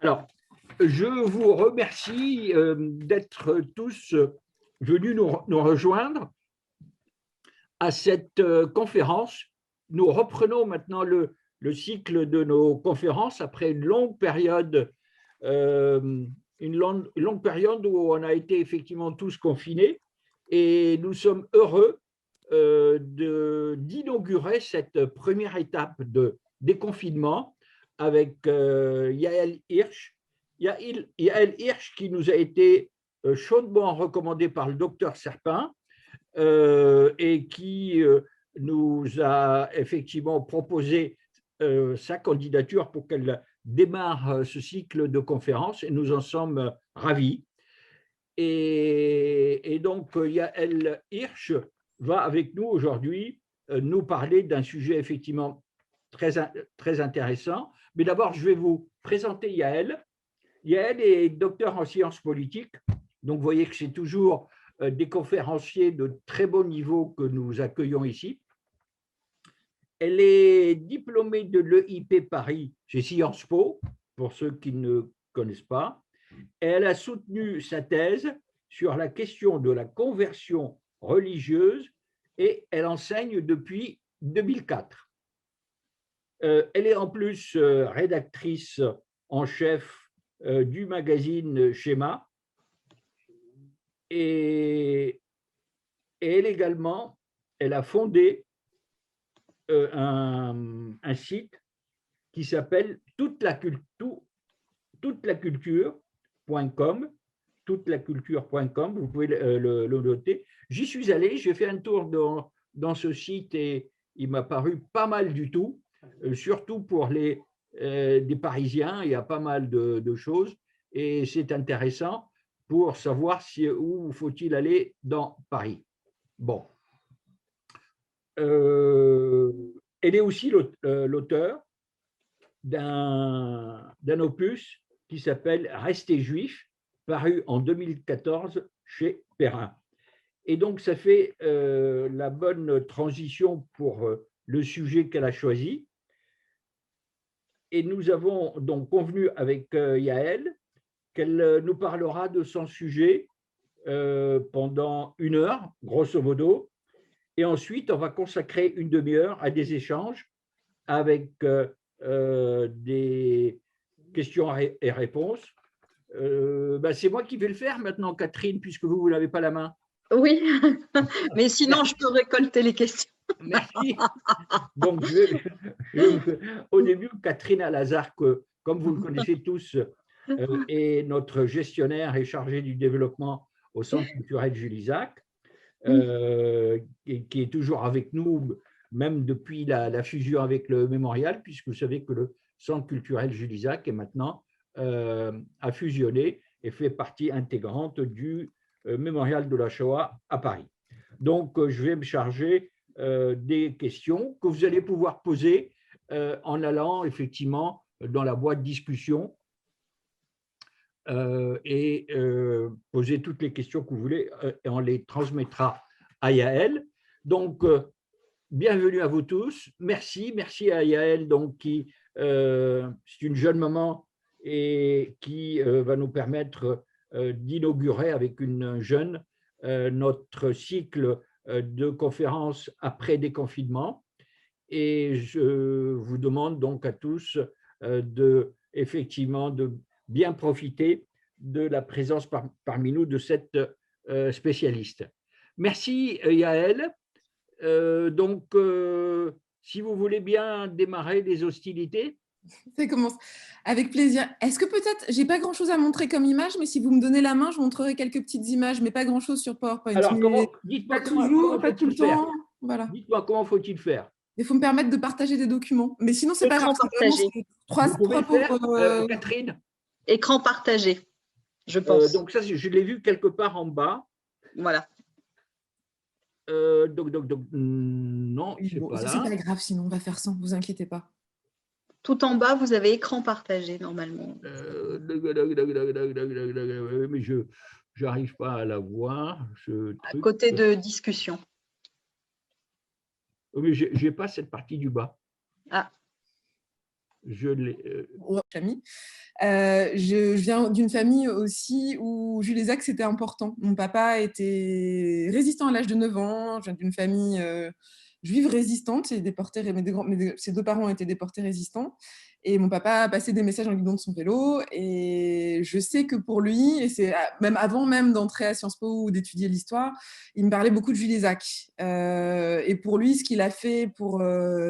Alors, je vous remercie d'être tous venus nous rejoindre à cette conférence. Nous reprenons maintenant le cycle de nos conférences après une longue période, une longue période où on a été effectivement tous confinés, et nous sommes heureux d'inaugurer cette première étape de déconfinement avec Yael Hirsch. Yael Hirsch qui nous a été chaudement recommandée par le docteur Serpin et qui nous a effectivement proposé sa candidature pour qu'elle démarre ce cycle de conférences, et nous en sommes ravis. Et donc, Yael Hirsch va avec nous aujourd'hui nous parler d'un sujet effectivement très intéressant. Mais d'abord, je vais vous présenter Yael. Yael est docteur en sciences politiques, donc vous voyez que c'est toujours des conférenciers de très bon niveau que nous accueillons ici. Elle est diplômée de l'EIP Paris chez Sciences Po, pour ceux qui ne connaissent pas. Et elle a soutenu sa thèse sur la question de la conversion religieuse et elle enseigne depuis 2004. Elle est en plus rédactrice en chef du magazine Schéma, et elle également, elle a fondé un site qui s'appelle toutelaculture.com, toutelaculture.com, vous pouvez le noter. J'y suis allé, j'ai fait un tour dans ce site et il m'a paru pas mal du tout, surtout pour des Parisiens. Il y a pas mal de choses et c'est intéressant pour savoir où faut-il aller dans Paris. Bon. Elle est aussi l'auteur d'un opus qui s'appelle Rester juif, paru en 2014 chez Perrin. Et donc, ça fait la bonne transition pour le sujet qu'elle a choisi. Et nous avons donc convenu avec Yael qu'elle nous parlera de son sujet pendant 1 heure, grosso modo. Et ensuite, on va consacrer 1 demi-heure à des échanges avec des questions et réponses. C'est moi qui vais le faire maintenant, Catherine, puisque vous n'avez pas la main. Oui, mais sinon, je peux récolter les questions. Merci. Donc, au début, Catherine Alazar, comme vous le connaissez tous, est notre gestionnaire et chargée du développement au Centre culturel Jules Isaac, qui est toujours avec nous, même depuis la fusion avec le Mémorial, puisque vous savez que le Centre culturel Jules Isaac est maintenant a fusionné et fait partie intégrante du Mémorial de la Shoah à Paris. Donc, je vais me charger des questions que vous allez pouvoir poser en allant effectivement dans la boîte discussion et poser toutes les questions que vous voulez et on les transmettra à Yael. Donc, bienvenue à vous tous. Merci à Yael, donc, qui c'est une jeune maman et qui va nous permettre d'inaugurer avec une jeune notre cycle de conférences après déconfinement. Et je vous demande donc à tous effectivement de bien profiter de la présence parmi nous de cette spécialiste. Merci Yael. Donc, si vous voulez bien démarrer les hostilités. Ça commence. Avec plaisir. Est-ce que peut-être, j'ai pas grand-chose à montrer comme image, mais si vous me donnez la main, je montrerai quelques petites images, mais pas grand-chose sur PowerPoint. Alors, dites-moi toujours, pas tout le temps. Voilà. Dites-moi comment faut-il faire. Il faut me permettre de partager des documents. Mais sinon, c'est pas grave. Vous pouvez le faire, Catherine. Écran partagé, je pense. Donc ça, je l'ai vu quelque part en bas. Voilà. Donc non, c'est pas là. C'est pas grave, sinon on va faire sans, vous inquiétez pas. Tout en bas, vous avez écran partagé normalement. Mais je n'arrive pas à la voir. À côté de discussion. Mais je n'ai pas cette partie du bas. Ah. Je l'ai, famille. Je viens d'une famille aussi où Jules Isaac, c'était important. Mon papa était résistant à l'âge de 9 ans. Je viens d'une famille juive résistante et déportés, ses deux parents étaient déportés résistants. Et mon papa passait des messages dans le guidon de son vélo. Et je sais que pour lui, et c'est même avant même d'entrer à Sciences Po ou d'étudier l'histoire, il me parlait beaucoup de Jules Isaac. Et pour lui, ce qu'il a fait pour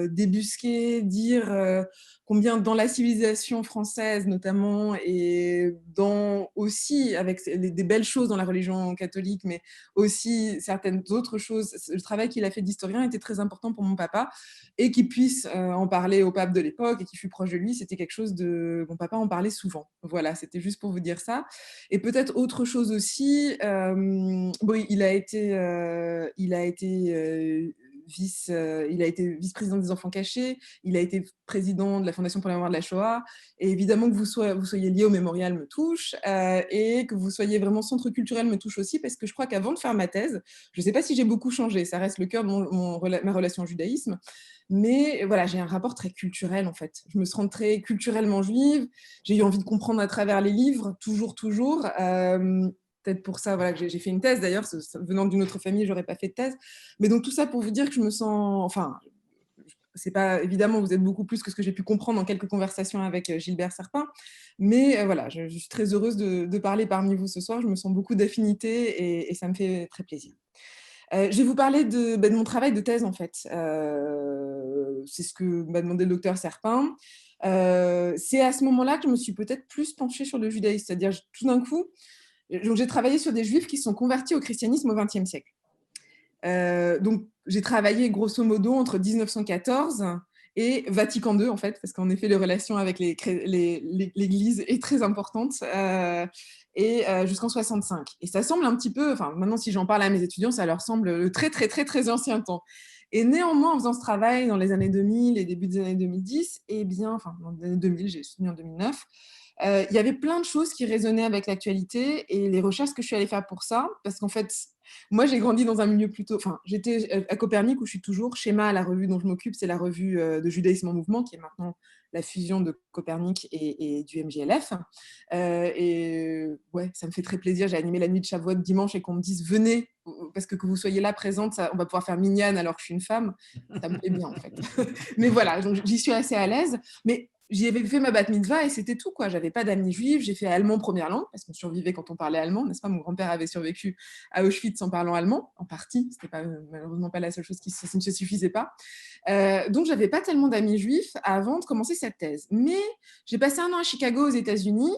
débusquer, dire combien dans la civilisation française notamment, et dans aussi avec des belles choses dans la religion catholique, mais aussi certaines autres choses, le travail qu'il a fait d'historien était très important pour mon papa, et qu'il puisse en parler au pape de l'époque et qu'il fut proche de lui, c'était quelque chose de... Mon papa en parlait souvent. Voilà, c'était juste pour vous dire ça. Et peut-être autre chose aussi, bon, il a été vice-président des enfants cachés, il a été président de la Fondation pour la mémoire de la Shoah, et évidemment que vous soyez lié au mémorial me touche, et que vous soyez vraiment centre culturel me touche aussi, parce que je crois qu'avant de faire ma thèse, je ne sais pas si j'ai beaucoup changé, ça reste le cœur de ma relation au judaïsme, mais voilà, j'ai un rapport très culturel en fait. Je me sens très culturellement juive, j'ai eu envie de comprendre à travers les livres, toujours. Peut-être pour ça voilà, que j'ai fait une thèse d'ailleurs, venant d'une autre famille, je n'aurais pas fait de thèse. Mais donc tout ça pour vous dire que je me sens, enfin, c'est pas évidemment, vous êtes beaucoup plus que ce que j'ai pu comprendre en quelques conversations avec Gilbert Serpin, mais voilà, je suis très heureuse de parler parmi vous ce soir. Je me sens beaucoup d'affinité et ça me fait très plaisir. Je vais vous parler de mon travail de thèse, en fait. C'est ce que m'a demandé le docteur Serpin. C'est à ce moment-là que je me suis peut-être plus penchée sur le judaïsme. C'est-à-dire, tout d'un coup, j'ai travaillé sur des juifs qui sont convertis au christianisme au XXe siècle. Donc, j'ai travaillé grosso modo entre 1914 et Vatican II, en fait, parce qu'en effet, les relations avec l'Église est très importante, et jusqu'en 65. Et ça semble un petit peu, enfin, maintenant, si j'en parle à mes étudiants, ça leur semble très, très, très, très ancien temps. Et néanmoins, en faisant ce travail dans les années 2000 et début des années 2010, eh bien, enfin, dans les années 2000, j'ai soutenu en 2009, il y avait plein de choses qui résonnaient avec l'actualité et les recherches que je suis allée faire pour ça, parce qu'en fait, moi, j'ai grandi dans un milieu plutôt... Enfin, j'étais à Copernic, où je suis toujours. Schéma, la revue dont je m'occupe, c'est la revue de Judaïsme en mouvement, qui est maintenant la fusion de Copernic et du MJLF. Et ouais, ça me fait très plaisir. J'ai animé la nuit de Shavuot dimanche et qu'on me dise « Venez, parce que vous soyez là, présente, on va pouvoir faire mignonne alors que je suis une femme. » Ça me plaît bien, en fait. Mais voilà, donc j'y suis assez à l'aise. Mais j'y avais fait ma bat mitzvah et c'était tout, quoi. J'avais pas d'amis juifs. J'ai fait allemand première langue, parce qu'on survivait quand on parlait allemand, n'est-ce pas? Mon grand-père avait survécu à Auschwitz en parlant allemand, en partie. C'était malheureusement pas la seule chose qui ne se suffisait pas. Donc, j'avais pas tellement d'amis juifs avant de commencer cette thèse. Mais j'ai passé un an à Chicago, aux États-Unis,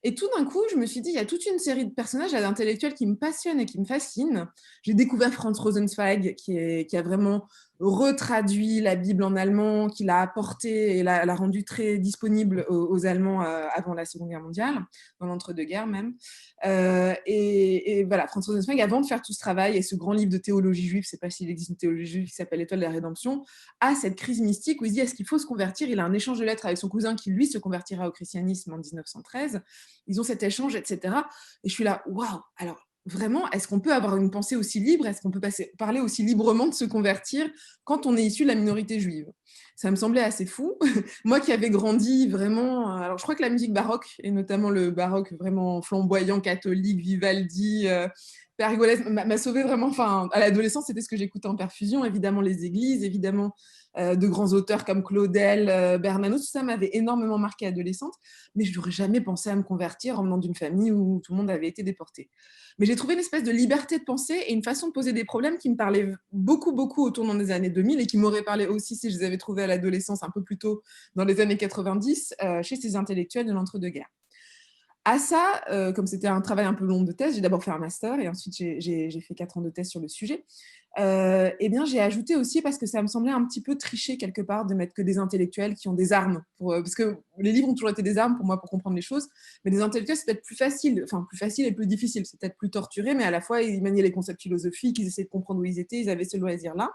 et tout d'un coup, je me suis dit, il y a toute une série de personnages et d'intellectuels qui me passionnent et qui me fascinent. J'ai découvert Franz Rosenzweig, qui a vraiment retraduit la Bible en allemand, qui l'a apporté et l'a rendu très disponible aux Allemands avant la Seconde Guerre mondiale, dans l'entre-deux-guerres même. Et voilà, Franz Rosenzweig, avant de faire tout ce travail et ce grand livre de théologie juive, je ne sais pas s'il existe une théologie juive qui s'appelle L'Étoile de la Rédemption, a cette crise mystique où il se dit, est-ce qu'il faut se convertir? Il a un échange de lettres avec son cousin qui, lui, se convertira au christianisme en 1913. Ils ont cet échange, etc. Et je suis là, waouh, alors vraiment, est-ce qu'on peut avoir une pensée aussi libre? Est-ce qu'on peut parler aussi librement de se convertir quand on est issu de la minorité juive? Ça me semblait assez fou. Moi qui avais grandi vraiment... Alors, je crois que la musique baroque, et notamment le baroque vraiment flamboyant, catholique, Vivaldi, Pergolèse, m'a sauvée vraiment. Enfin, à l'adolescence, c'était ce que j'écoutais en perfusion. Évidemment, les églises, évidemment, de grands auteurs comme Claudel, Bernanos, tout ça m'avait énormément marqué adolescente. Mais je n'aurais jamais pensé à me convertir en venant d'une famille où tout le monde avait été déporté. Mais j'ai trouvé une espèce de liberté de penser et une façon de poser des problèmes qui me parlaient beaucoup, beaucoup au tournant des années 2000 et qui m'auraient parlé aussi si je les avais trouvés à l'adolescence un peu plus tôt dans les années 90 chez ces intellectuels de l'entre-deux-guerres. À ça, comme c'était un travail un peu long de thèse, j'ai d'abord fait un master et ensuite j'ai fait 4 ans de thèse sur le sujet. Eh bien, j'ai ajouté aussi, parce que ça me semblait un petit peu tricher quelque part de mettre que des intellectuels qui ont des armes. Parce que les livres ont toujours été des armes pour moi pour comprendre les choses, mais des intellectuels, c'est peut-être plus facile et plus difficile. C'est peut-être plus torturé, mais à la fois, ils maniaient les concepts philosophiques, ils essayaient de comprendre où ils étaient, ils avaient ce loisir-là.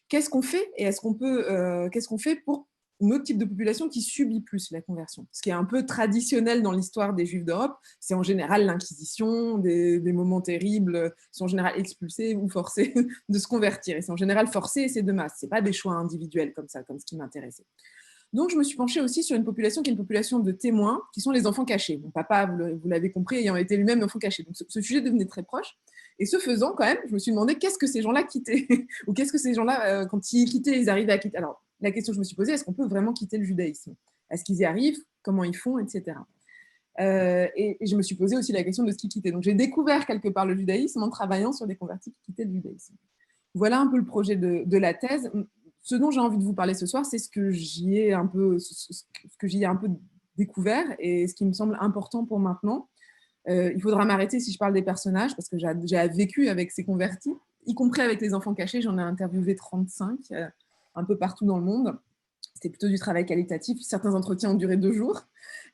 Qu'est-ce qu'on fait et qu'est-ce qu'on fait pour un autre type de population qui subit plus la conversion? Ce qui est un peu traditionnel dans l'histoire des Juifs d'Europe, c'est en général l'Inquisition, des moments terribles, ils sont en général expulsés ou forcés de se convertir. Et c'est en général forcé et c'est de masse. Ce n'est pas des choix individuels comme ça, comme ce qui m'intéressait. Donc, je me suis penchée aussi sur une population qui est une population de témoins, qui sont les enfants cachés. Mon papa, vous l'avez compris, ayant été lui-même enfant caché. Donc, ce sujet devenait très proche. Et ce faisant, quand même, je me suis demandé qu'est-ce que ces gens-là quittaient ou qu'est-ce que ces gens-là, quand ils quittaient, ils arrivaient à quitter. Alors, la question que je me suis posée, est-ce qu'on peut vraiment quitter le judaïsme? Est-ce qu'ils y arrivent? Comment ils font, etc. Et je me suis posé aussi la question de ce qui quittait. Donc, j'ai découvert quelque part le judaïsme en travaillant sur des convertis qui quittaient le judaïsme. Voilà un peu le projet de la thèse. Ce dont j'ai envie de vous parler ce soir, c'est ce que j'y ai un peu découvert et ce qui me semble important pour maintenant. Il faudra m'arrêter si je parle des personnages parce que j'ai vécu avec ces convertis, y compris avec les enfants cachés. J'en ai interviewé 35 un peu partout dans le monde. C'était plutôt du travail qualitatif. Certains entretiens ont duré 2 jours.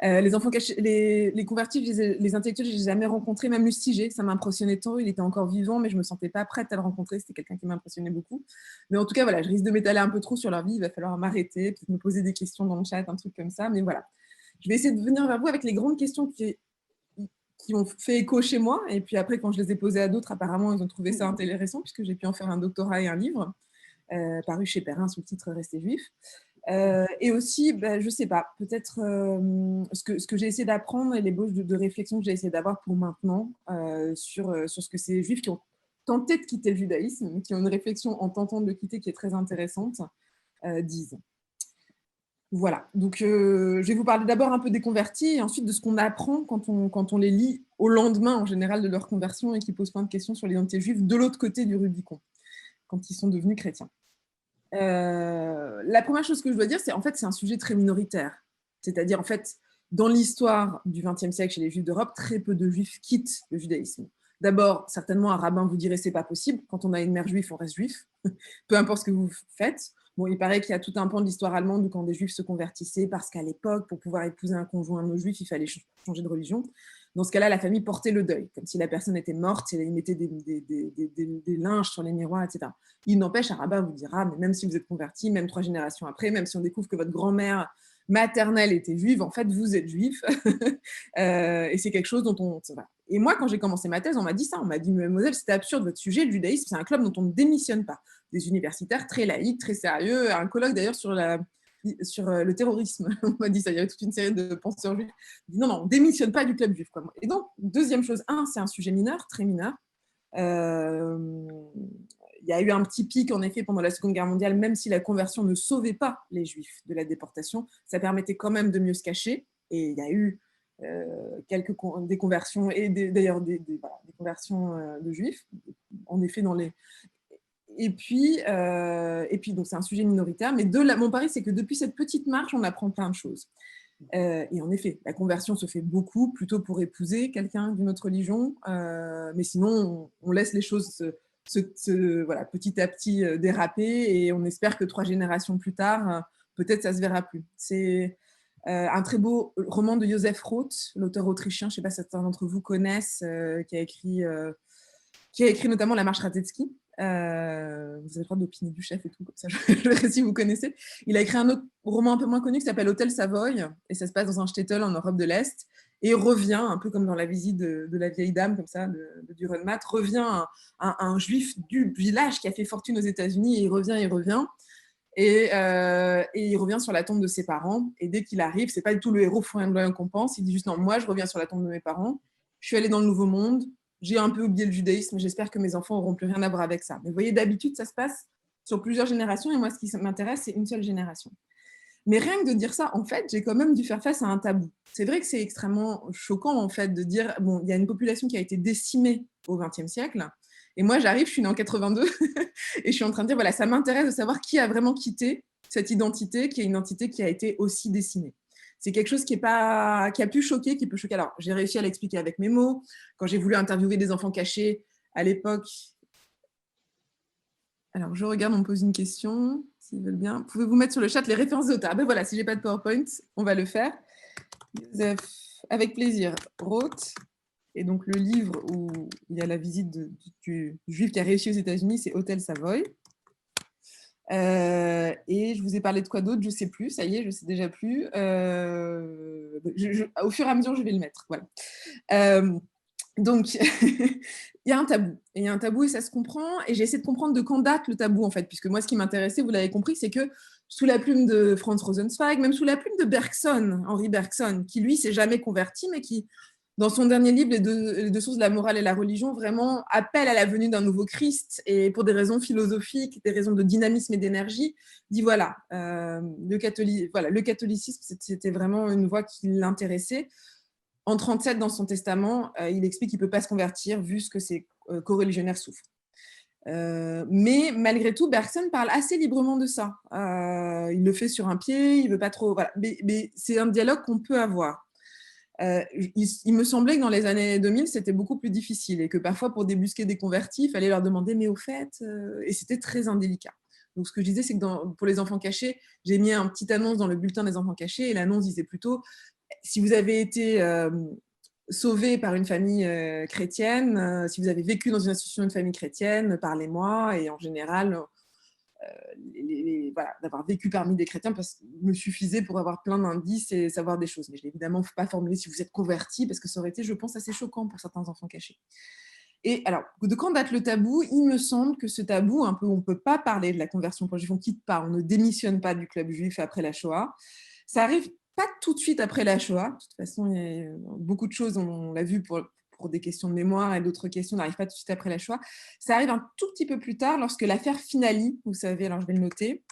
Les enfants cachés, les convertis, les intellectuels, je ne les ai jamais rencontrés, même Lustiger, ça m'impressionnait tant. Il était encore vivant, mais je ne me sentais pas prête à le rencontrer. C'était quelqu'un qui m'impressionnait beaucoup. Mais en tout cas, voilà, je risque de m'étaler un peu trop sur leur vie. Il va falloir m'arrêter, peut-être me poser des questions dans le chat, un truc comme ça. Mais voilà, je vais essayer de venir vers vous avec les grandes questions qui ont fait écho chez moi. Et puis après, quand je les ai posées à d'autres, apparemment, ils ont trouvé ça intéressant puisque j'ai pu en faire un doctorat et un livre paru chez Perrin sous le titre « Rester juif ». Et aussi, je ne sais pas, peut-être ce que j'ai essayé d'apprendre et les bauches de réflexion que j'ai essayé d'avoir pour maintenant sur ce que ces juifs qui ont tenté de quitter le judaïsme, qui ont une réflexion en tentant de le quitter qui est très intéressante, disent. Voilà, donc je vais vous parler d'abord un peu des convertis et ensuite de ce qu'on apprend quand on les lit au lendemain en général de leur conversion et qui posent plein de questions sur l'identité juive de l'autre côté du Rubicon, quand ils sont devenus chrétiens. La première chose que je dois dire, c'est en fait c'est un sujet très minoritaire. C'est-à-dire en fait, dans l'histoire du XXe siècle chez les Juifs d'Europe, très peu de Juifs quittent le judaïsme. D'abord, certainement un rabbin vous dirait c'est pas possible. Quand on a une mère juive, on reste juif, peu importe ce que vous faites. Bon, il paraît qu'il y a tout un pan de l'histoire allemande où quand des Juifs se convertissaient, parce qu'à l'époque, pour pouvoir épouser un conjoint non juif, il fallait changer de religion. Dans ce cas-là, la famille portait le deuil, comme si la personne était morte, et ils mettaient des linges sur les miroirs, etc. Il n'empêche, un rabbin vous dira, mais même si vous êtes converti, même 3 générations après, même si on découvre que votre grand-mère maternelle était juive, en fait, vous êtes juif. Et c'est quelque chose dont on... Et moi, quand j'ai commencé ma thèse, on m'a dit ça. On m'a dit, mademoiselle, c'était absurde, votre sujet, le judaïsme, c'est un club dont on ne démissionne pas. Des universitaires très laïques, très sérieux. Un colloque, d'ailleurs, sur le terrorisme. On m'a dit ça, il y avait toute une série de penseurs juifs. Dit, non, on ne démissionne pas du club juif. Quoi. Et donc, deuxième chose, c'est un sujet mineur, très mineur. Il y a eu un petit pic, en effet, pendant la Seconde Guerre mondiale, même si la conversion ne sauvait pas les Juifs de la déportation, ça permettait quand même de mieux se cacher. Et il y a eu des conversions, et d'ailleurs des conversions de Juifs, en effet, dans les... Et puis donc c'est un sujet minoritaire, mais mon pari, c'est que depuis cette petite marche, on apprend plein de choses. Et en effet, la conversion se fait beaucoup, plutôt pour épouser quelqu'un d'une autre religion, mais sinon, on laisse les choses petit à petit déraper, et on espère que 3 générations plus tard, peut-être ça se verra plus. C'est un très beau roman de Joseph Roth, l'auteur autrichien, je ne sais pas si certains d'entre vous connaissent, qui a écrit notamment La Marche Radetzky. Vous avez le droit d'opiner du chef et tout, comme ça je verrai si vous connaissez. Il a écrit un autre roman un peu moins connu qui s'appelle Hôtel Savoy, et ça se passe dans un shtetl en Europe de l'Est, et revient, un peu comme dans la visite de la vieille dame, comme ça, de Dürrenmatt, revient un juif du village qui a fait fortune aux États-Unis, et il revient, et il revient sur la tombe de ses parents, et dès qu'il arrive, c'est pas du tout le héros flamboyant qu'on pense, il dit juste non, moi je reviens sur la tombe de mes parents, je suis allé dans le Nouveau Monde, j'ai un peu oublié le judaïsme, j'espère que mes enfants n'auront plus rien à voir avec ça. Mais vous voyez, d'habitude, ça se passe sur plusieurs générations, et moi, ce qui m'intéresse, c'est une seule génération. Mais rien que de dire ça, en fait, j'ai quand même dû faire face à un tabou. C'est vrai que c'est extrêmement choquant, en fait, de dire, bon, il y a une population qui a été décimée au XXe siècle, et moi, j'arrive, je suis née en 82, et je suis en train de dire, voilà, ça m'intéresse de savoir qui a vraiment quitté cette identité, qui est une identité qui a été aussi décimée. C'est quelque chose qui a pu choquer, qui peut choquer. Alors, j'ai réussi à l'expliquer avec mes mots. Quand j'ai voulu interviewer des enfants cachés à l'époque, alors je regarde, on me pose une question, s'ils veulent bien. Pouvez-vous mettre sur le chat les références d'auteurs? Ben voilà, si j'ai pas de PowerPoint, on va le faire. Joseph, avec plaisir. Roth. Et donc, le livre où il y a la visite du juif qui a réussi aux États-Unis, c'est Hôtel Savoy. Et je vous ai parlé de quoi d'autre, je ne sais plus, ça y est, je ne sais déjà plus. Au fur et à mesure, je vais le mettre. Voilà. Donc, il y a un tabou. Et il y a un tabou et ça se comprend. Et j'ai essayé de comprendre de quand date le tabou, en fait. Puisque moi, ce qui m'intéressait, vous l'avez compris, c'est que sous la plume de Franz Rosenzweig, même sous la plume de Bergson, Henri Bergson, qui lui s'est jamais converti, mais qui, dans son dernier livre, les deux sources de la morale et la religion, vraiment appelle à la venue d'un nouveau Christ, et pour des raisons philosophiques, des raisons de dynamisme et d'énergie, dit voilà, le catholicisme, c'était vraiment une voie qui l'intéressait. En 1937, dans son testament, il explique qu'il ne peut pas se convertir vu ce que ses coreligionnaires souffrent. Mais malgré tout, Bergson parle assez librement de ça. Il le fait sur un pied, il veut pas trop. Voilà. Mais c'est un dialogue qu'on peut avoir. Il me semblait que dans les années 2000, c'était beaucoup plus difficile et que parfois, pour débusquer des convertis, il fallait leur demander mais au fait, et c'était très indélicat. Donc, ce que je disais, c'est que pour les enfants cachés, j'ai mis une petite annonce dans le bulletin des enfants cachés et l'annonce disait plutôt si vous avez été sauvé par une famille chrétienne, si vous avez vécu dans une institution d'une famille chrétienne, parlez-moi. Et en général, voilà, d'avoir vécu parmi des chrétiens me suffisait pour avoir plein d'indices et savoir des choses. Mais je l'ai évidemment pas formulé si vous êtes converti, parce que ça aurait été, je pense, assez choquant pour certains enfants cachés. Et alors, de quand date le tabou? Il me semble que ce tabou, un peu, on ne peut pas parler de la conversion pour les juifs, on ne quitte pas, on ne démissionne pas du club juif après la Shoah. Ça arrive pas tout de suite après la Shoah. De toute façon, il y a beaucoup de choses, on l'a vu pour des questions de mémoire et d'autres questions, n'arrivent pas tout de suite après la Shoah. Ça arrive un tout petit peu plus tard, lorsque l'affaire Finali, vous savez, alors je vais le noter,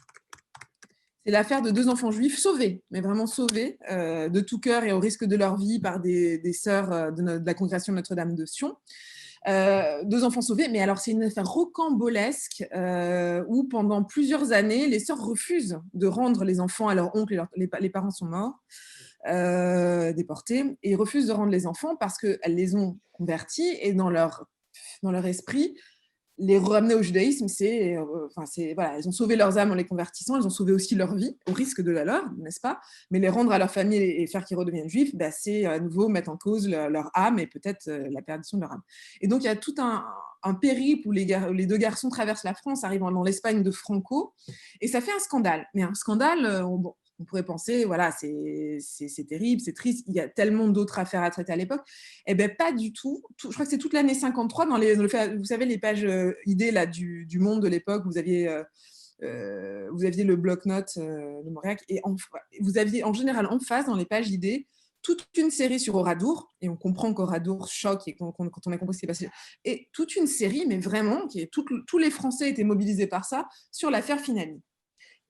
c'est l'affaire de 2 enfants juifs sauvés, mais vraiment sauvés, de tout cœur et au risque de leur vie par des sœurs de la congrégation de Notre-Dame de Sion. 2 enfants sauvés, mais alors c'est une affaire rocambolesque où pendant plusieurs années, les sœurs refusent de rendre les enfants à leur oncle, les parents sont morts, déportés, et ils refusent de rendre les enfants parce qu'elles les ont convertis et dans leur esprit, les ramener au judaïsme, voilà, elles ont sauvé leurs âmes en les convertissant, elles ont sauvé aussi leur vie, au risque de la leur, n'est-ce pas? Mais les rendre à leur famille et faire qu'ils redeviennent juifs, c'est à nouveau mettre en cause leur âme et peut-être la perdition de leur âme. Et donc, il y a tout un périple où les 2 garçons traversent la France, arrivent dans l'Espagne de Franco, et ça fait un scandale. Mais un scandale, on pourrait penser, voilà, c'est terrible, c'est triste, il y a tellement d'autres affaires à traiter à l'époque. Eh bien, pas du tout. Je crois que c'est toute l'année 53, vous savez, les pages idées là, du Monde de l'époque, vous aviez le bloc-notes de Mauriac, et vous aviez en général en face, dans les pages idées, toute une série sur Oradour, et on comprend qu'Oradour choque, et quand on a compris ce qui s'est passé, et toute une série, mais vraiment, tous les Français étaient mobilisés par ça, sur l'affaire Finali.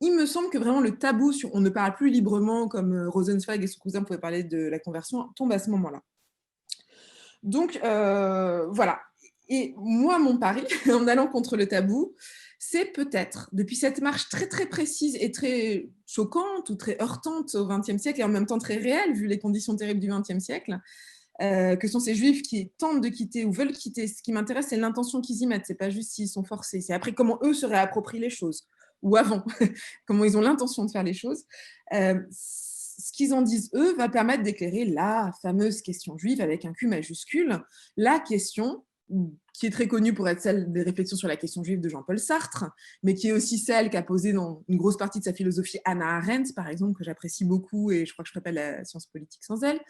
Il me semble que vraiment le tabou on ne parle plus librement comme Rosenzweig et son cousin pouvaient parler de la conversion tombe à ce moment-là. Donc voilà. Et moi, mon pari, en allant contre le tabou, c'est peut-être, depuis cette marche très très précise et très choquante ou très heurtante au XXe siècle et en même temps très réelle, vu les conditions terribles du XXe siècle, que sont ces juifs qui tentent de quitter ou veulent quitter. Ce qui m'intéresse, c'est l'intention qu'ils y mettent. C'est pas juste s'ils sont forcés. C'est après comment eux se réapproprient les choses. Ou avant, comment ils ont l'intention de faire les choses. Ce qu'ils en disent, eux, va permettre d'éclairer la fameuse question juive avec un Q majuscule, la question qui est très connue pour être celle des réflexions sur la question juive de Jean-Paul Sartre, mais qui est aussi celle qu'a posée dans une grosse partie de sa philosophie Hannah Arendt, par exemple, que j'apprécie beaucoup, et je crois que je ferai pas la science politique sans elle,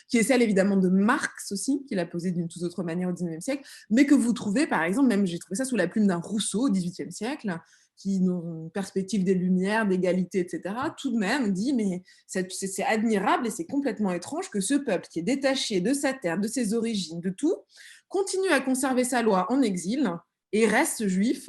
qui est celle évidemment de Marx aussi, qu'il a posée d'une toute autre manière au XIXe siècle, mais que vous trouvez, par exemple, même j'ai trouvé ça sous la plume d'un Rousseau au XVIIIe siècle, qui ont une perspective des Lumières, d'égalité, etc., tout de même dit, mais c'est admirable et c'est complètement étrange que ce peuple qui est détaché de sa terre, de ses origines, de tout, continue à conserver sa loi en exil et reste juif,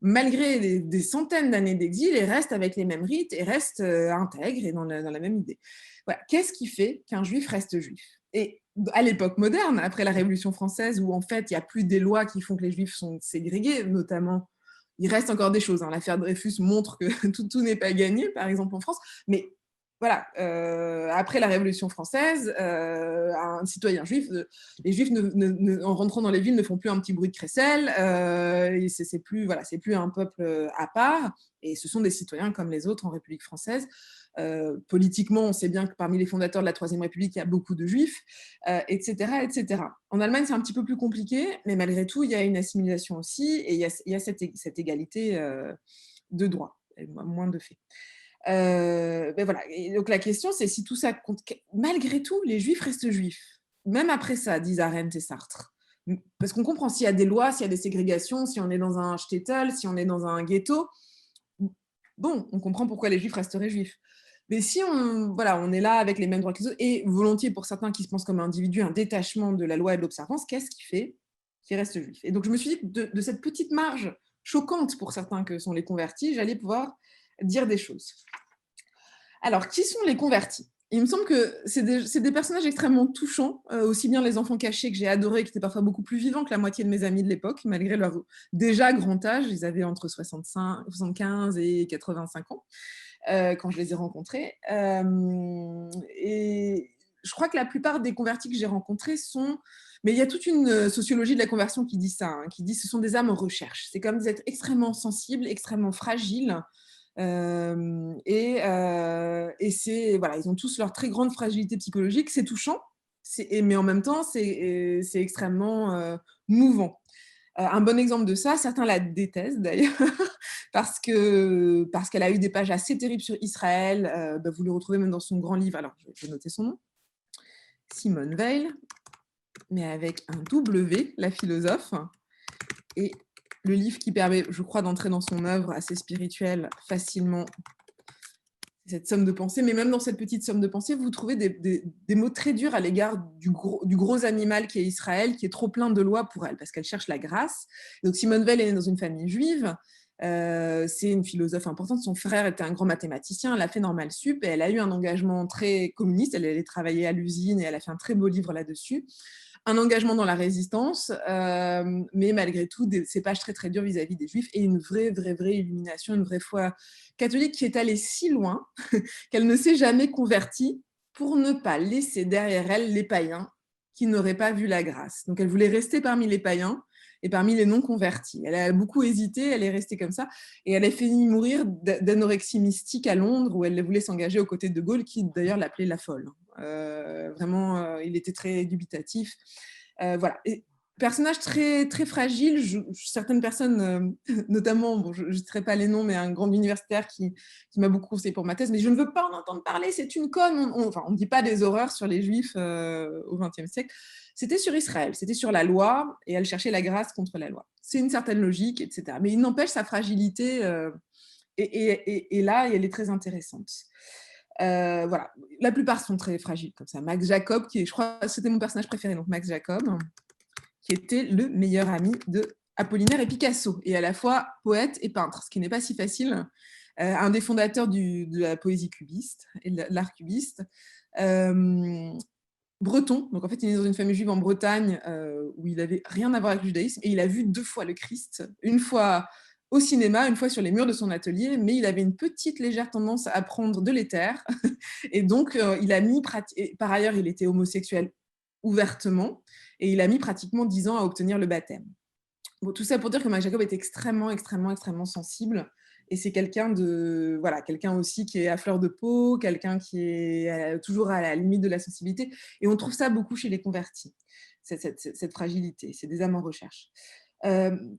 malgré des centaines d'années d'exil, et reste avec les mêmes rites, et reste intègre et dans la même idée. Voilà. Qu'est-ce qui fait qu'un juif reste juif? Et à l'époque moderne, après la Révolution française, où en fait, il n'y a plus des lois qui font que les juifs sont ségrégés, notamment, il reste encore des choses. L'affaire Dreyfus montre que tout n'est pas gagné, par exemple en France, mais voilà, après la Révolution française, un citoyen juif, les juifs en rentrant dans les villes ne font plus un petit bruit de crécelle, et c'est plus un peuple à part, et ce sont des citoyens comme les autres en République française. Politiquement, on sait bien que parmi les fondateurs de la Troisième République, il y a beaucoup de juifs, etc., etc. En Allemagne, c'est un petit peu plus compliqué, mais malgré tout, il y a une assimilation aussi, et il y a cette égalité de droit, moins de faits. Voilà. Et donc la question, c'est si tout ça compte, malgré tout, les juifs restent juifs, même après ça, disent Arendt et Sartre. Parce qu'on comprend, s'il y a des lois, s'il y a des ségrégations, si on est dans un shtetl, si on est dans un ghetto, bon, on comprend pourquoi les juifs resteraient juifs. Mais si on est là avec les mêmes droits que les autres, et volontiers pour certains qui se pensent comme individus, un détachement de la loi et de l'observance, qu'est-ce qui fait qu'ils restent juifs? Et donc je me suis dit que de cette petite marge choquante pour certains que sont les convertis, j'allais pouvoir dire des choses. Alors, qui sont les convertis? Il me semble que c'est des personnages extrêmement touchants, aussi bien les enfants cachés que j'ai adorés, qui étaient parfois beaucoup plus vivants que la moitié de mes amis de l'époque, malgré leur déjà grand âge. Ils avaient entre 75 et 85 ans quand je les ai rencontrés. Et je crois que la plupart des convertis que j'ai rencontrés sont... Mais il y a toute une sociologie de la conversion qui dit ça, qui dit que ce sont des âmes en recherche. C'est comme des êtres extrêmement sensibles, extrêmement fragiles, et c'est, voilà, ils ont tous leur très grande fragilité psychologique. C'est touchant, mais en même temps, c'est extrêmement mouvant. Un bon exemple de ça, certains la détestent d'ailleurs, parce qu'elle a eu des pages assez terribles sur Israël. Vous le retrouvez même dans son grand livre. Alors, je vais noter son nom. Simone Weil, mais avec un W, la philosophe. Et le livre qui permet, je crois, d'entrer dans son œuvre assez spirituelle facilement, cette somme de pensée. Mais même dans cette petite somme de pensée, vous trouvez des mots très durs à l'égard du gros animal qui est Israël, qui est trop plein de lois pour elle, parce qu'elle cherche la grâce. Donc Simone Weil est née dans une famille juive. C'est une philosophe importante. Son frère était un grand mathématicien. Elle a fait Normal Sup et elle a eu un engagement très communiste. Elle allait travailler à l'usine et elle a fait un très beau livre là-dessus. Un engagement dans la résistance, mais malgré tout, ces pages très très dures vis-à-vis des Juifs et une vraie illumination, une vraie foi catholique qui est allée si loin qu'elle ne s'est jamais convertie pour ne pas laisser derrière elle les païens qui n'auraient pas vu la grâce. Donc elle voulait rester parmi les païens et parmi les non-convertis. Elle a beaucoup hésité, elle est restée comme ça, et elle a fini mourir d'anorexie mystique à Londres, où elle voulait s'engager aux côtés de Gaulle, qui d'ailleurs l'appelait la folle. Vraiment, il était très dubitatif. Voilà. Et, personnage très, très fragile. Certaines personnes, notamment, bon, je ne citerai pas les noms, mais un grand universitaire qui m'a beaucoup conseillé pour ma thèse, mais je ne veux pas en entendre parler, c'est une conne. On ne dit pas des horreurs sur les Juifs au XXe siècle. C'était sur Israël, c'était sur la loi, et elle cherchait la grâce contre la loi. C'est une certaine logique, etc. Mais il n'empêche sa fragilité, et là, elle est très intéressante. Voilà. La plupart sont très fragiles comme ça. Max Jacob, je crois que c'était mon personnage préféré, donc Max Jacob, qui était le meilleur ami de Apollinaire et Picasso, et à la fois poète et peintre, ce qui n'est pas si facile. Un des fondateurs de la poésie cubiste et de l'art cubiste. Breton, donc en fait il est né dans une famille juive en Bretagne où il n'avait rien à voir avec le judaïsme, et il a vu 2 fois le Christ, une fois au cinéma, une fois sur les murs de son atelier, mais il avait une petite légère tendance à prendre de l'éther, et donc il a mis, par ailleurs il était homosexuel ouvertement, et il a mis pratiquement 10 ans à obtenir le baptême. Bon, tout ça pour dire que Max Jacob est extrêmement sensible, et c'est quelqu'un aussi qui est à fleur de peau, quelqu'un qui est toujours à la limite de la sensibilité, et on trouve ça beaucoup chez les convertis, cette fragilité, c'est des âmes en recherche.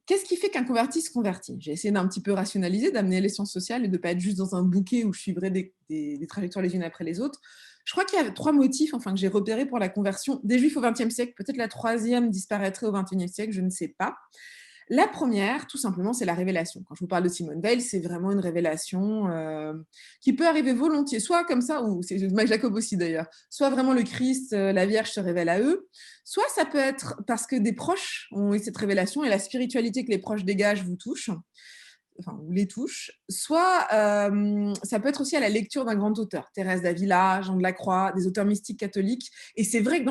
Qu'est-ce qui fait qu'un converti se convertit? J'ai essayé d'un petit peu rationaliser, d'amener les sciences sociales et de ne pas être juste dans un bouquet où je suivrais des trajectoires les unes après les autres. Je crois qu'il y a 3 motifs que j'ai repérés pour la conversion des Juifs au XXe siècle. Peut-être la 3e disparaîtrait au XXIe siècle, je ne sais pas. La première, tout simplement, c'est la révélation. Quand je vous parle de Simone Weil, c'est vraiment une révélation qui peut arriver volontiers, soit comme ça, ou c'est Max Jacob aussi d'ailleurs, soit vraiment le Christ, la Vierge se révèle à eux, soit ça peut être parce que des proches ont eu cette révélation et la spiritualité que les proches dégagent vous touche, ou les touche, soit ça peut être aussi à la lecture d'un grand auteur, Thérèse d'Avila, Jean de la Croix, des auteurs mystiques catholiques. Et c'est vrai que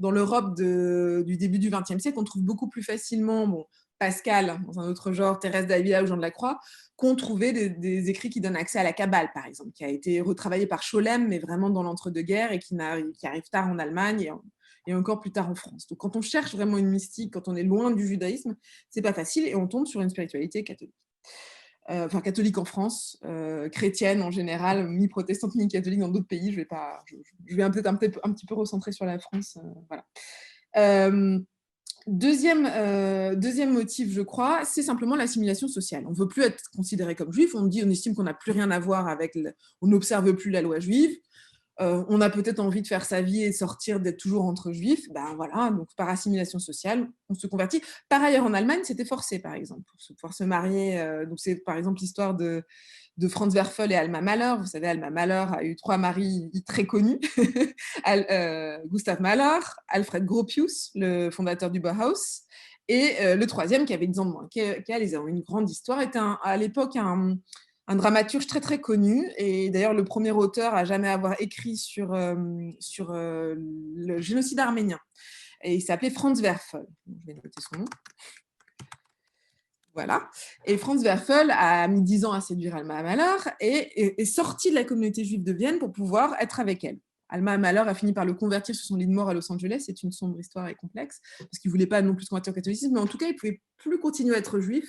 dans l'Europe du début du XXe siècle, on trouve beaucoup plus facilement Pascal, dans un autre genre, Thérèse d'Avila ou Jean de la Croix, qu'on trouvait des écrits qui donnent accès à la Kabbale, par exemple, qui a été retravaillé par Scholem, mais vraiment dans l'entre-deux-guerres, et qui arrive tard en Allemagne et encore plus tard en France. Donc quand on cherche vraiment une mystique, quand on est loin du judaïsme, c'est pas facile, et on tombe sur une spiritualité catholique. Catholique en France, chrétienne en général, mi-protestante, mi-catholique dans d'autres pays. Je vais peut-être un petit peu recentrer sur la France. Voilà. Deuxième motif, je crois, c'est simplement l'assimilation sociale. On ne veut plus être considéré comme juif, on estime qu'on n'a plus rien à voir on n'observe plus la loi juive. on a peut-être envie de faire sa vie et sortir d'être toujours entre juifs, ben voilà, donc par assimilation sociale, on se convertit. Par ailleurs, en Allemagne, c'était forcé, par exemple, pour pouvoir se marier. Donc c'est par exemple l'histoire de Franz Werfel et Alma Mahler. Vous savez, Alma Mahler a eu 3 maris très connus. Gustav Mahler, Alfred Gropius, le fondateur du Bauhaus, et le troisième, qui avait 10 ans de moins qu'elle. Ils ont une grande histoire, était à l'époque un dramaturge très très connu, et d'ailleurs le premier auteur à jamais avoir écrit sur le génocide arménien. Et il s'appelait Franz Werfel. Je vais noter son nom. Voilà. Et Franz Werfel a mis 10 ans à séduire Alma Mahler et est sorti de la communauté juive de Vienne pour pouvoir être avec elle. Alma Mahler a fini par le convertir sur son lit de mort à Los Angeles. C'est une sombre histoire et complexe, parce qu'il ne voulait pas non plus se convertir au catholicisme, mais en tout cas, il ne pouvait plus continuer à être juif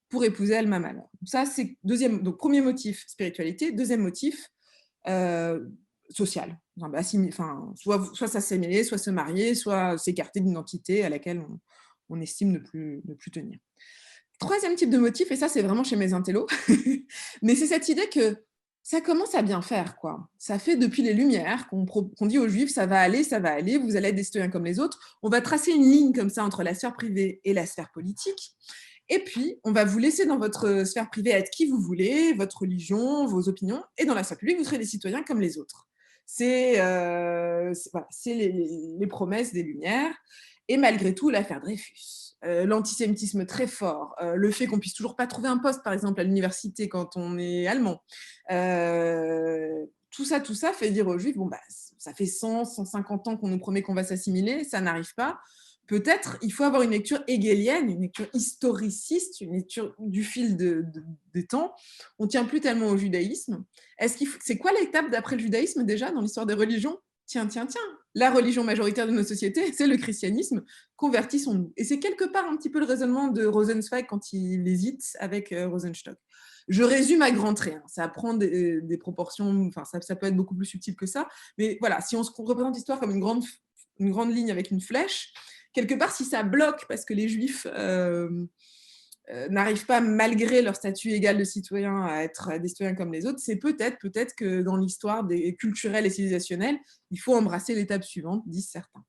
pour épouser Alma Mahler. Ça, c'est donc premier motif, spiritualité. Deuxième motif, social. Enfin, soit s'assimiler, soit se marier, soit s'écarter d'une identité à laquelle on estime ne plus tenir. Troisième type de motif, et ça, c'est vraiment chez mes intellos, mais c'est cette idée que ça commence à bien faire, quoi. Ça fait depuis les Lumières qu'on dit aux Juifs, ça va aller, vous allez être des citoyens comme les autres. On va tracer une ligne comme ça entre la sphère privée et la sphère politique. Et puis, on va vous laisser dans votre sphère privée être qui vous voulez, votre religion, vos opinions, et dans la sphère publique, vous serez des citoyens comme les autres. C'est les promesses des Lumières. Et malgré tout, l'affaire Dreyfus, l'antisémitisme très fort, le fait qu'on puisse toujours pas trouver un poste, par exemple, à l'université quand on est allemand, tout ça fait dire aux Juifs, bon, bah, ça fait 100, 150 ans qu'on nous promet qu'on va s'assimiler, ça n'arrive pas. Peut-être il faut avoir une lecture hegelienne, une lecture historiciste, une lecture du fil des temps. On ne tient plus tellement au judaïsme. C'est quoi l'étape d'après le judaïsme déjà dans l'histoire des religions ? Tiens, la religion majoritaire de nos sociétés, c'est le christianisme, convertissons-nous. Et c'est quelque part un petit peu le raisonnement de Rosenzweig quand il hésite avec Rosenstock. Je résume à grands traits, hein. Ça prend des proportions, enfin ça peut être beaucoup plus subtil que ça, mais voilà, si on se représente l'histoire comme une grande ligne avec une flèche, quelque part, si ça bloque parce que les Juifs n'arrivent pas, malgré leur statut égal de citoyen, à être des citoyens comme les autres, c'est peut-être que dans l'histoire culturelle et civilisationnelle, il faut embrasser l'étape suivante, disent certains.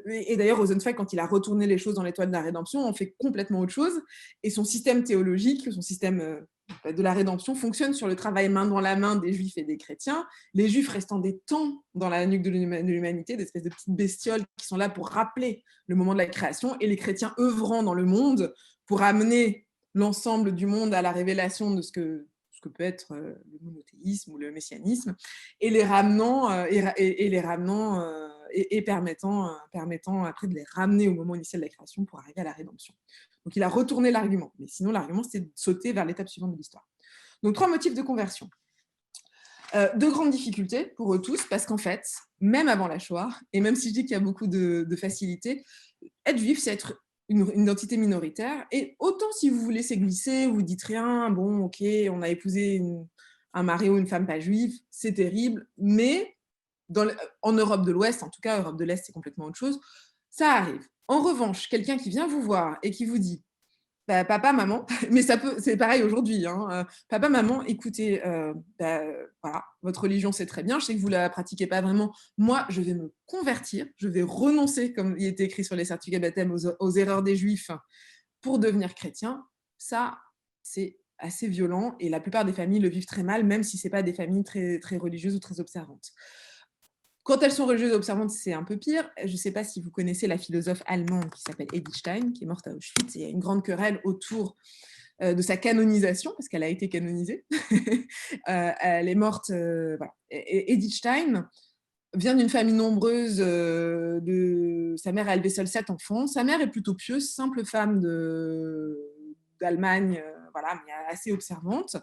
Et d'ailleurs, Rosenzweig, quand il a retourné les choses dans l'étoile de la rédemption, on fait complètement autre chose. Et son système théologique, son système de la rédemption fonctionne sur le travail main dans la main des Juifs et des chrétiens, les Juifs restant des temps dans la nuque de l'humanité, des espèces de petites bestioles qui sont là pour rappeler le moment de la création, et les chrétiens œuvrant dans le monde pour amener l'ensemble du monde à la révélation de ce que peut être le monothéisme ou le messianisme, et les ramenant et permettant après de les ramener au moment initial de la création pour arriver à la rédemption. Donc il a retourné l'argument, mais sinon l'argument c'était de sauter vers l'étape suivante de l'histoire. Donc 3 motifs de conversion. De grandes difficultés pour eux tous, parce qu'en fait, même avant la Shoah, et même si je dis qu'il y a beaucoup de facilité, être juif, c'est être une identité minoritaire, et autant si vous vous laissez glisser, vous dites rien, bon, ok, on a épousé un mari ou une femme pas juive, c'est terrible, mais en Europe de l'Ouest, en tout cas, Europe de l'Est, c'est complètement autre chose, ça arrive. En revanche, quelqu'un qui vient vous voir et qui vous dit, bah, papa, maman, mais c'est pareil aujourd'hui, hein, papa, maman, écoutez, voilà, votre religion, c'est très bien, je sais que vous ne la pratiquez pas vraiment, moi, je vais me convertir, je vais renoncer, comme il était écrit sur les certificats de baptême, aux erreurs des Juifs pour devenir chrétien. Ça, c'est assez violent, et la plupart des familles le vivent très mal, même si ce n'est pas des familles très, très religieuses ou très observantes. Quand elles sont religieuses et observantes, c'est un peu pire. Je ne sais pas si vous connaissez la philosophe allemande qui s'appelle Edith Stein, qui est morte à Auschwitz. Il y a une grande querelle autour de sa canonisation, parce qu'elle a été canonisée. Elle est morte. Voilà. Edith Stein vient d'une famille nombreuse. Sa mère a élevé seule 7 enfants. Sa mère est plutôt pieuse, simple femme d'Allemagne, voilà, mais assez observante.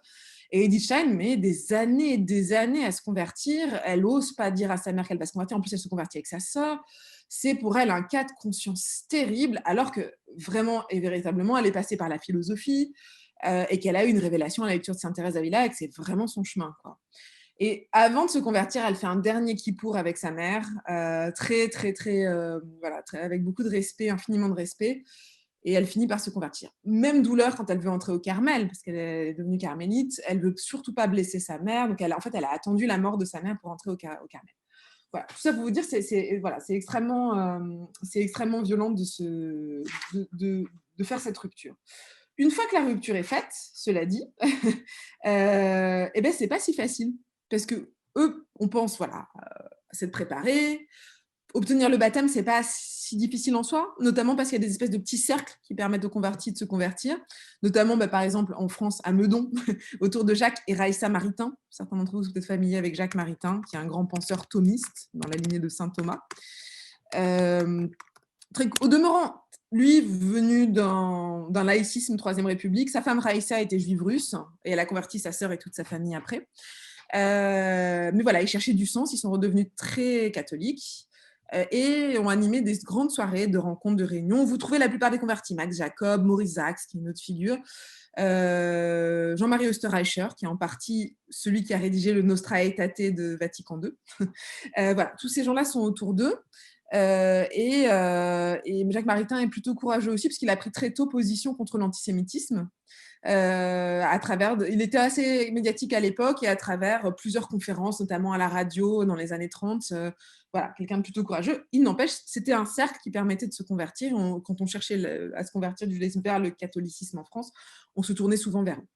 Et Edith Stein met des années et des années à se convertir. Elle n'ose pas dire à sa mère qu'elle va se convertir. En plus, elle se convertit avec sa sœur. C'est pour elle un cas de conscience terrible, alors que vraiment et véritablement, elle est passée par la philosophie et qu'elle a eu une révélation à la lecture de Sainte Thérèse d'Avila et que c'est vraiment son chemin, quoi. Et avant de se convertir, elle fait un dernier kippour avec sa mère, très, très, très, voilà, avec beaucoup de respect, infiniment de respect. et elle finit par se convertir. Même douleur quand elle veut entrer au Carmel, parce qu'elle est devenue carmélite, elle ne veut surtout pas blesser sa mère, donc elle a attendu la mort de sa mère pour entrer au Carmel. Voilà, tout ça pour vous dire, c'est extrêmement violent de faire cette rupture. Une fois que la rupture est faite, cela dit, c'est pas si facile, parce que eux, on pense, s'être préparés. Obtenir le baptême, c'est pas si difficile en soi, notamment parce qu'il y a des espèces de petits cercles qui permettent aux convertis de se convertir, notamment par exemple en France, à Meudon, autour de Jacques et Raïssa Maritain. Certains d'entre vous sont peut-être familiers avec Jacques Maritain, qui est un grand penseur thomiste dans la lignée de saint Thomas. Au demeurant, lui, venu d'un laïcisme Troisième République, sa femme Raïssa était juive russe et elle a converti sa sœur et toute sa famille après. Mais voilà, ils cherchaient du sens, ils sont redevenus très catholiques et ont animé des grandes soirées de rencontres, de réunions. Vous trouvez la plupart des convertis, Max Jacob, Maurice Sachs, qui est une autre figure, Jean-Marie Oesterreicher, qui est en partie celui qui a rédigé le Nostra Aetate de Vatican II. Voilà, tous ces gens-là sont autour d'eux. Et Jacques Maritain est plutôt courageux aussi, parce qu'il a pris très tôt position contre l'antisémitisme. Il était assez médiatique à l'époque et à travers plusieurs conférences, notamment à la radio dans les années 30. Voilà, quelqu'un de plutôt courageux. Il n'empêche, c'était un cercle qui permettait de se convertir. Quand on cherchait à se convertir du judaïsme vers le catholicisme en France, on se tournait souvent vers eux.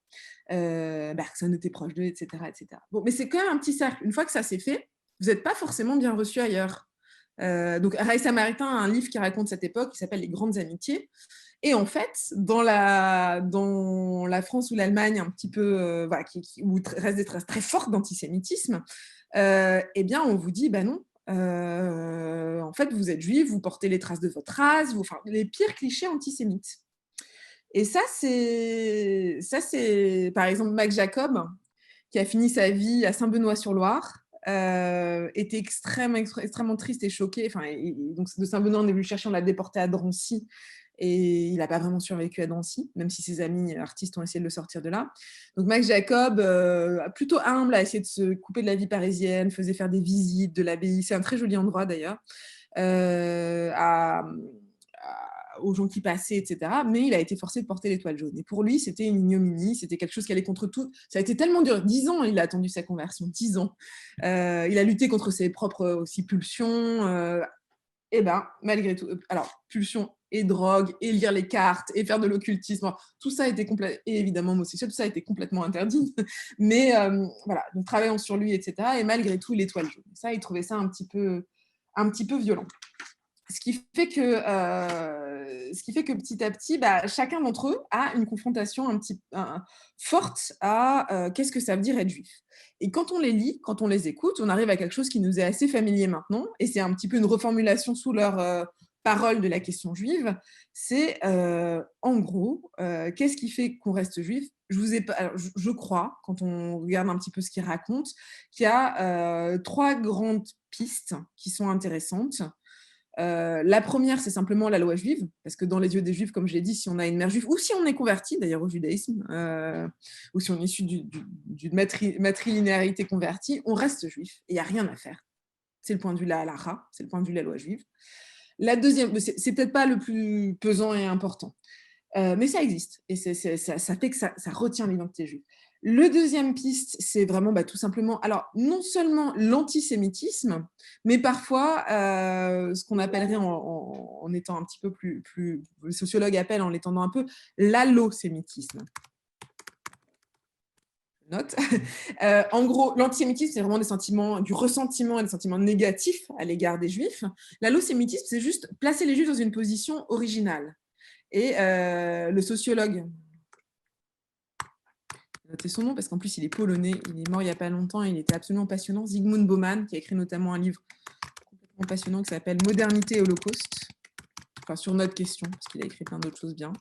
Bergson était proche d'eux, etc., etc. Bon, mais c'est quand même un petit cercle. Une fois que ça s'est fait, vous n'êtes pas forcément bien reçu ailleurs. Donc, Raïssa Maritain a un livre qui raconte cette époque qui s'appelle « Les grandes amitiés ». Et en fait, dans la France ou l'Allemagne, un petit peu, où reste des traces très fortes d'antisémitisme, on vous dit, non, en fait, vous êtes juif, vous portez les traces de votre race, les pires clichés antisémites. Et ça, c'est par exemple, Max Jacob, qui a fini sa vie à Saint-Benoît-sur-Loire, était extrêmement triste et choqué. Donc, de Saint-Benoît, on est venu le chercher, on l'a déporté à Drancy. Et il n'a pas vraiment survécu à Drancy, même si ses amis artistes ont essayé de le sortir de là. Donc Max Jacob, plutôt humble, a essayé de se couper de la vie parisienne, faisait faire des visites de l'abbaye. C'est un très joli endroit d'ailleurs, aux gens qui passaient, etc. Mais il a été forcé de porter l'étoile jaune. Et pour lui, c'était une ignominie, c'était quelque chose qui allait contre tout. Ça a été tellement dur. 10 ans, il a attendu sa conversion, 10 ans. Il a lutté contre ses propres aussi pulsions. Malgré tout, alors, pulsions et drogue, et lire les cartes, et faire de l'occultisme, tout ça était et évidemment homosexuel, tout ça a été complètement interdit. Mais voilà, donc travaillant sur lui, etc. Et malgré tout, l'étoile jaune. Ça, il trouvait ça un petit peu violent. Ce qui fait que petit à petit, chacun d'entre eux a une confrontation forte à qu'est-ce que ça veut dire être juif. Et quand on les lit, quand on les écoute, on arrive à quelque chose qui nous est assez familier maintenant, et c'est un petit peu une reformulation sous leur parole de la question juive. C'est en gros, qu'est-ce qui fait qu'on reste juif ? Je crois, quand on regarde un petit peu ce qu'ils racontent, qu'il y a 3 grandes pistes qui sont intéressantes. La première, c'est simplement la loi juive, parce que dans les yeux des juifs, comme je l'ai dit, si on a une mère juive, ou si on est converti d'ailleurs au judaïsme, ou si on est issu d'une matrilinéarité convertie, on reste juif, et il n'y a rien à faire. C'est le point de vue de la halakha, c'est le point de vue de la loi juive. La deuxième, c'est peut-être pas le plus pesant et important, mais ça existe, et ça fait que ça retient l'identité juive. Le deuxième piste, c'est vraiment tout simplement, alors non seulement l'antisémitisme, mais parfois ce qu'on appellerait en étant un petit peu plus, les sociologues appellent en l'étendant un peu, l'allosémitisme. Note. En gros, l'antisémitisme, c'est vraiment du ressentiment et des sentiments négatifs à l'égard des juifs. L'allosémitisme, c'est juste placer les juifs dans une position originale. Et le sociologue, notez son nom parce qu'en plus il est polonais, il est mort il n'y a pas longtemps, il était absolument passionnant, Zygmunt Bauman, qui a écrit notamment un livre complètement passionnant qui s'appelle Modernité et Holocauste, sur notre question, parce qu'il a écrit plein d'autres choses bien.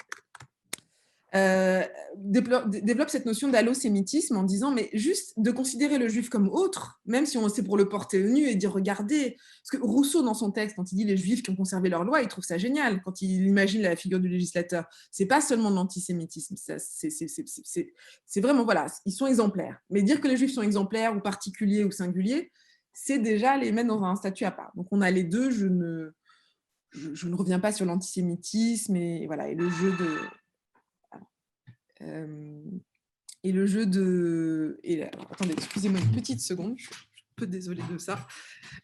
Développe cette notion d'allosémitisme en disant, mais juste de considérer le juif comme autre, même si c'est pour le porter au nu et dire regardez, parce que Rousseau dans son texte, quand il dit les juifs qui ont conservé leur loi, il trouve ça génial, quand il imagine la figure du législateur, c'est pas seulement de l'antisémitisme, c'est vraiment, voilà, ils sont exemplaires, mais dire que les juifs sont exemplaires ou particuliers ou singuliers, c'est déjà les mettre dans un statut à part. Donc on a les deux, je ne reviens pas sur l'antisémitisme et voilà, et le jeu de alors, attendez, excusez-moi une petite seconde, je suis un peu désolée de ça.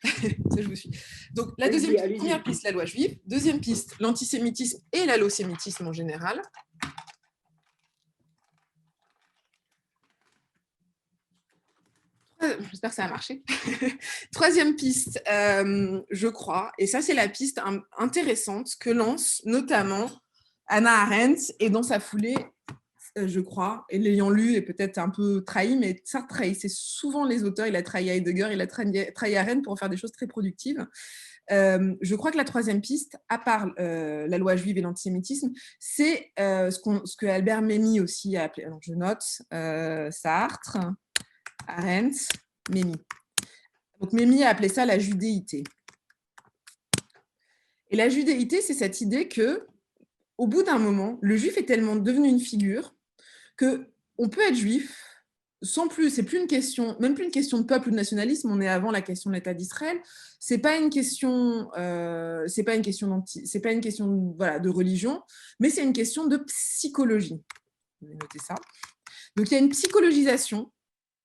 Ça, je vous suis. Donc la première piste, la loi juive. Deuxième piste, l'antisémitisme et l'allosémitisme en général. J'espère que ça a marché. Troisième piste, je crois, et ça c'est la piste intéressante que lance notamment Hannah Arendt, et dans sa foulée, je crois, et l'ayant lu et peut-être un peu trahi, mais Sartre trahissait souvent les auteurs. Il a trahi Heidegger, il a trahi Arendt pour faire des choses très productives. Je crois que la troisième piste, à part la loi juive et l'antisémitisme, c'est ce que Albert Memmi aussi a appelé, alors je note, Sartre, Arendt, Memmi. Donc Memmi a appelé ça la judéité. Et la judéité, c'est cette idée que, au bout d'un moment, le juif est tellement devenu une figure qu'on peut être juif sans plus, c'est plus une question, même plus une question de peuple ou de nationalisme, on est avant la question de l'État d'Israël. C'est pas une question, c'est pas une question voilà, de religion, mais c'est une question de psychologie. Je vais noter ça. Donc il y a une psychologisation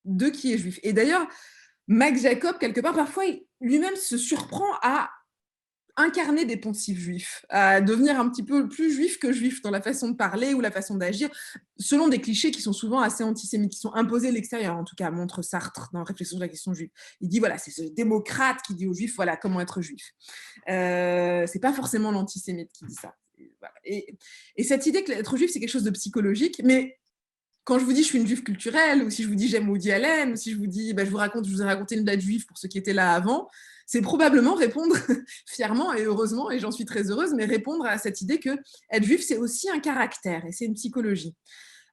de qui est juif. Et d'ailleurs, Max Jacob, quelque part, parfois, lui-même se surprend à incarner des poncifs juifs, à devenir un petit peu plus juif que juif dans la façon de parler ou la façon d'agir, selon des clichés qui sont souvent assez antisémites, qui sont imposés de l'extérieur, en tout cas, montre Sartre dans Réflexion sur la question juive. Il dit, voilà, c'est ce démocrate qui dit aux juifs, voilà, comment être juif. C'est pas forcément l'antisémite qui dit ça. Et cette idée que être juif, c'est quelque chose de psychologique, mais quand je vous dis je suis une juive culturelle, ou si je vous dis j'aime Woody Allen, ou si je vous dis je vous ai raconté une date juive pour ceux qui étaient là avant, c'est probablement répondre fièrement et heureusement, et j'en suis très heureuse, mais répondre à cette idée que être juif, c'est aussi un caractère et c'est une psychologie.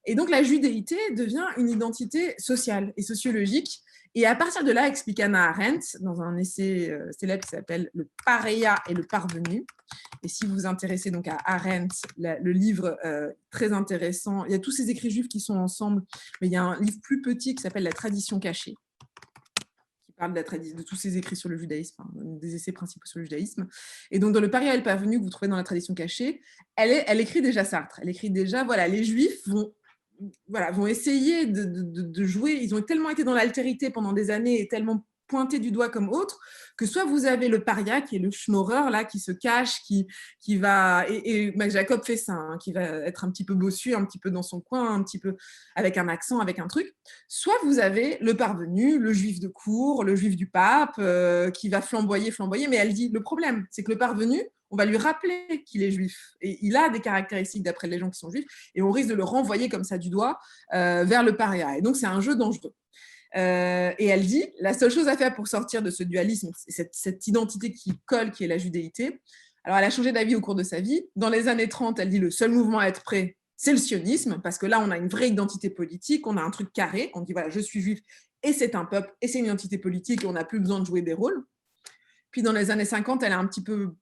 Et donc la judéité devient une identité sociale et sociologique. Et à partir de là, explique Hannah Arendt dans un essai célèbre qui s'appelle « Le paria et le parvenu ». Et si vous vous intéressez donc à Arendt, le livre très intéressant, il y a tous ces écrits juifs qui sont ensemble, mais il y a un livre plus petit qui s'appelle « La tradition cachée », qui parle de tous ces écrits sur le judaïsme, des essais principaux sur le judaïsme. Et donc dans le paria et le parvenu que vous trouvez dans la tradition cachée, elle écrit déjà Sartre. Elle écrit déjà, voilà, les juifs vont essayer de jouer. Ils ont tellement été dans l'altérité pendant des années et tellement pointés du doigt comme autres, que soit vous avez le paria, qui est le schnorrer, là, qui se cache, qui va... Et Max Jacob fait ça, hein, qui va être un petit peu bossu, un petit peu dans son coin, un petit peu avec un accent, avec un truc. Soit vous avez le parvenu, le juif de cour, le juif du pape, qui va flamboyer. Mais elle dit, le problème, c'est que le parvenu, on va lui rappeler qu'il est juif. Et il a des caractéristiques d'après les gens qui sont juifs, et on risque de le renvoyer comme ça du doigt vers le paria. Et donc, c'est un jeu dangereux. Et elle dit, la seule chose à faire pour sortir de ce dualisme, c'est cette identité qui colle, qui est la judéité. Alors, elle a changé d'avis au cours de sa vie. Dans les années 30, elle dit, le seul mouvement à être prêt, c'est le sionisme, parce que là, on a une vraie identité politique, on a un truc carré, on dit, voilà, je suis juif, et c'est un peuple, et c'est une identité politique, et on n'a plus besoin de jouer des rôles. Puis, dans les années 50, elle a un petit peu...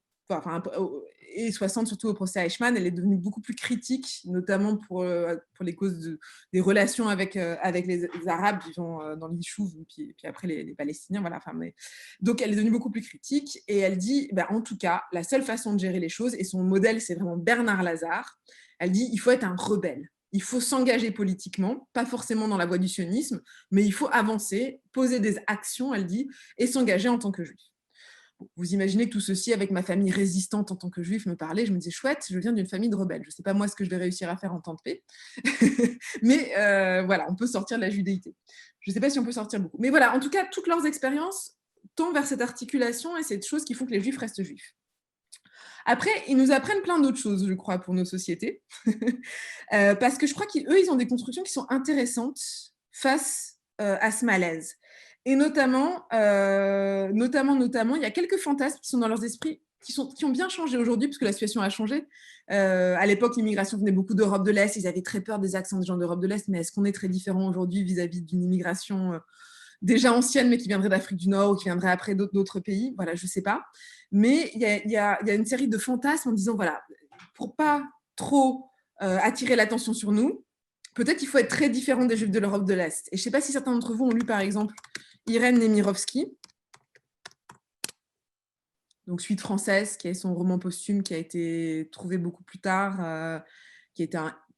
et 60, surtout au procès Eichmann, elle est devenue beaucoup plus critique, notamment pour les causes des relations avec les Arabes vivant dans l'Ishouf, puis après les Palestiniens. Voilà, donc, elle est devenue beaucoup plus critique, et elle dit, en tout cas, la seule façon de gérer les choses, et son modèle, c'est vraiment Bernard Lazare, elle dit, il faut être un rebelle. Il faut s'engager politiquement, pas forcément dans la voie du sionisme, mais il faut avancer, poser des actions, elle dit, et s'engager en tant que juif. Vous imaginez que tout ceci, avec ma famille résistante en tant que juif, me parlait. Je me disais, chouette, je viens d'une famille de rebelles. Je ne sais pas moi ce que je vais réussir à faire en temps de paix. Mais voilà, on peut sortir de la judéité. Je ne sais pas si on peut sortir beaucoup. Mais voilà, en tout cas, toutes leurs expériences tendent vers cette articulation et cette chose qui font que les juifs restent juifs. Après, ils nous apprennent plein d'autres choses, je crois, pour nos sociétés. Parce que je crois qu'eux, ils ont des constructions qui sont intéressantes face à ce malaise. Et notamment, il y a quelques fantasmes qui sont dans leurs esprits, qui ont bien changé aujourd'hui, parce que la situation a changé. À l'époque, l'immigration venait beaucoup d'Europe de l'Est, ils avaient très peur des accents des gens d'Europe de l'Est, mais est-ce qu'on est très différent aujourd'hui vis-à-vis d'une immigration déjà ancienne, mais qui viendrait d'Afrique du Nord ou qui viendrait après d'autres pays? Voilà, je ne sais pas. Mais il y a une série de fantasmes en disant, voilà, pour pas trop attirer l'attention sur nous, peut-être qu'il faut être très différent des Juifs de l'Europe de l'Est. Et je ne sais pas si certains d'entre vous ont lu, par exemple, Irène Nemirovsky, donc Suite française, qui est son roman posthume qui a été trouvé beaucoup plus tard, qui était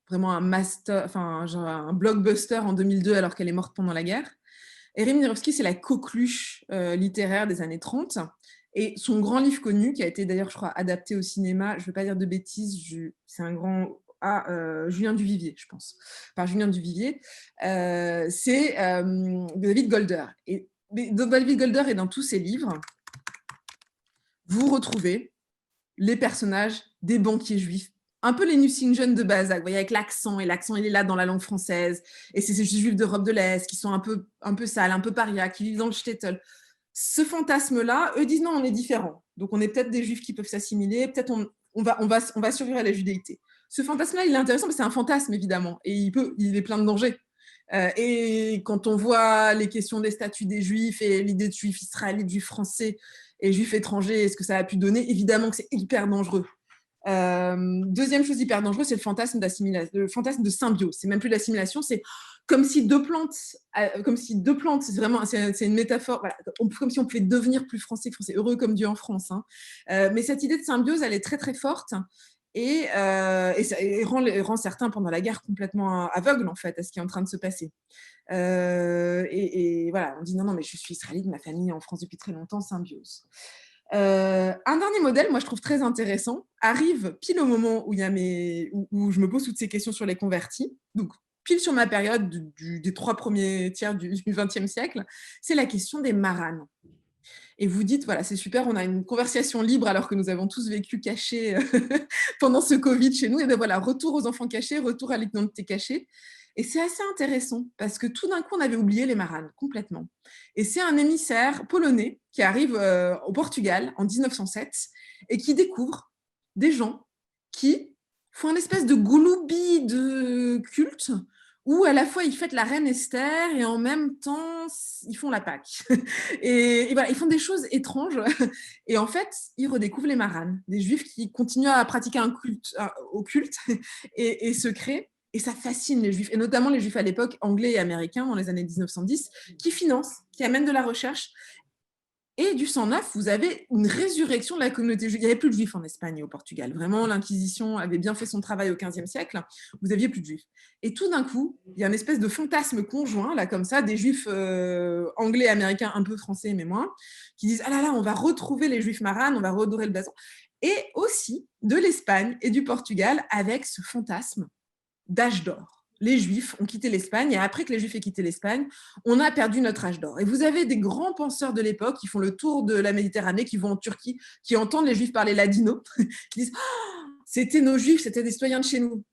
vraiment un blockbuster en 2002 alors qu'elle est morte pendant la guerre. Erin Mirovsky, c'est la coqueluche littéraire des années 30. Et son grand livre connu, qui a été d'ailleurs, je crois, adapté au cinéma, je ne veux pas dire de bêtises, c'est un grand... Julien Duvivier, je pense, par Julien Duvivier, c'est David Golder. Et David Golder est dans tous ses livres. Vous retrouvez les personnages des banquiers juifs, un peu les Nucingen de Balzac, vous voyez, avec l'accent, et l'accent, il est là dans la langue française, et c'est ces juifs d'Europe de l'Est qui sont un peu sales, un peu parias, qui vivent dans le shtetl. Ce fantasme-là, eux disent non, on est différents. Donc, on est peut-être des juifs qui peuvent s'assimiler, peut-être on va survivre à la judéité. Ce fantasme-là, il est intéressant, mais c'est un fantasme, évidemment, et il est plein de dangers. Et quand on voit les questions des statuts des juifs et l'idée de juifs israélites, juifs français et juifs étrangers, et ce que ça a pu donner, évidemment que c'est hyper dangereux. Deuxième chose hyper dangereuse, c'est le fantasme d'assimilation, le fantasme de symbiose. C'est même plus l'assimilation, c'est comme si deux plantes, c'est une métaphore, voilà, comme si on pouvait devenir plus français, heureux comme Dieu en France. Hein. Mais cette idée de symbiose, elle est très très forte et rend certains pendant la guerre complètement aveugles en fait à ce qui est en train de se passer. Et voilà, on dit non, mais je suis israélite, ma famille est en France depuis très longtemps, symbiose. Un dernier modèle, moi je trouve très intéressant, arrive pile au moment où je me pose toutes ces questions sur les convertis, donc pile sur ma période des 3 premiers tiers du XXe siècle, c'est la question des maranes. Et vous dites, voilà, c'est super, on a une conversation libre alors que nous avons tous vécu cachés pendant ce Covid chez nous. Et bien voilà, retour aux enfants cachés, retour à l'identité cachée. Et c'est assez intéressant parce que tout d'un coup, on avait oublié les maranes complètement. Et c'est un émissaire polonais qui arrive au Portugal en 1907 et qui découvre des gens qui font une espèce de gouloubi de culte où à la fois ils fêtent la reine Esther et en même temps ils font la Pâque. Et voilà, ils font des choses étranges. Et en fait, ils redécouvrent les maranes, des juifs qui continuent à pratiquer un culte et secret. Et ça fascine les juifs, et notamment les juifs à l'époque, anglais et américains, dans les années 1910, qui financent, qui amènent de la recherche. Et du sang neuf, vous avez une résurrection de la communauté juive. Il n'y avait plus de juifs en Espagne et au Portugal. Vraiment, l'Inquisition avait bien fait son travail au XVe siècle. Vous n'aviez plus de juifs. Et tout d'un coup, il y a une espèce de fantasme conjoint, là, comme ça, des juifs anglais, américains, un peu français, mais moins, qui disent « Ah là là, on va retrouver les juifs maranes, on va redorer le blason. » Et aussi de l'Espagne et du Portugal avec ce fantasme d'âge d'or. Les Juifs ont quitté l'Espagne et après que les Juifs aient quitté l'Espagne, on a perdu notre âge d'or. Et vous avez des grands penseurs de l'époque qui font le tour de la Méditerranée, qui vont en Turquie, qui entendent les Juifs parler ladino, qui disent oh, « c'était nos Juifs, c'était des citoyens de chez nous ».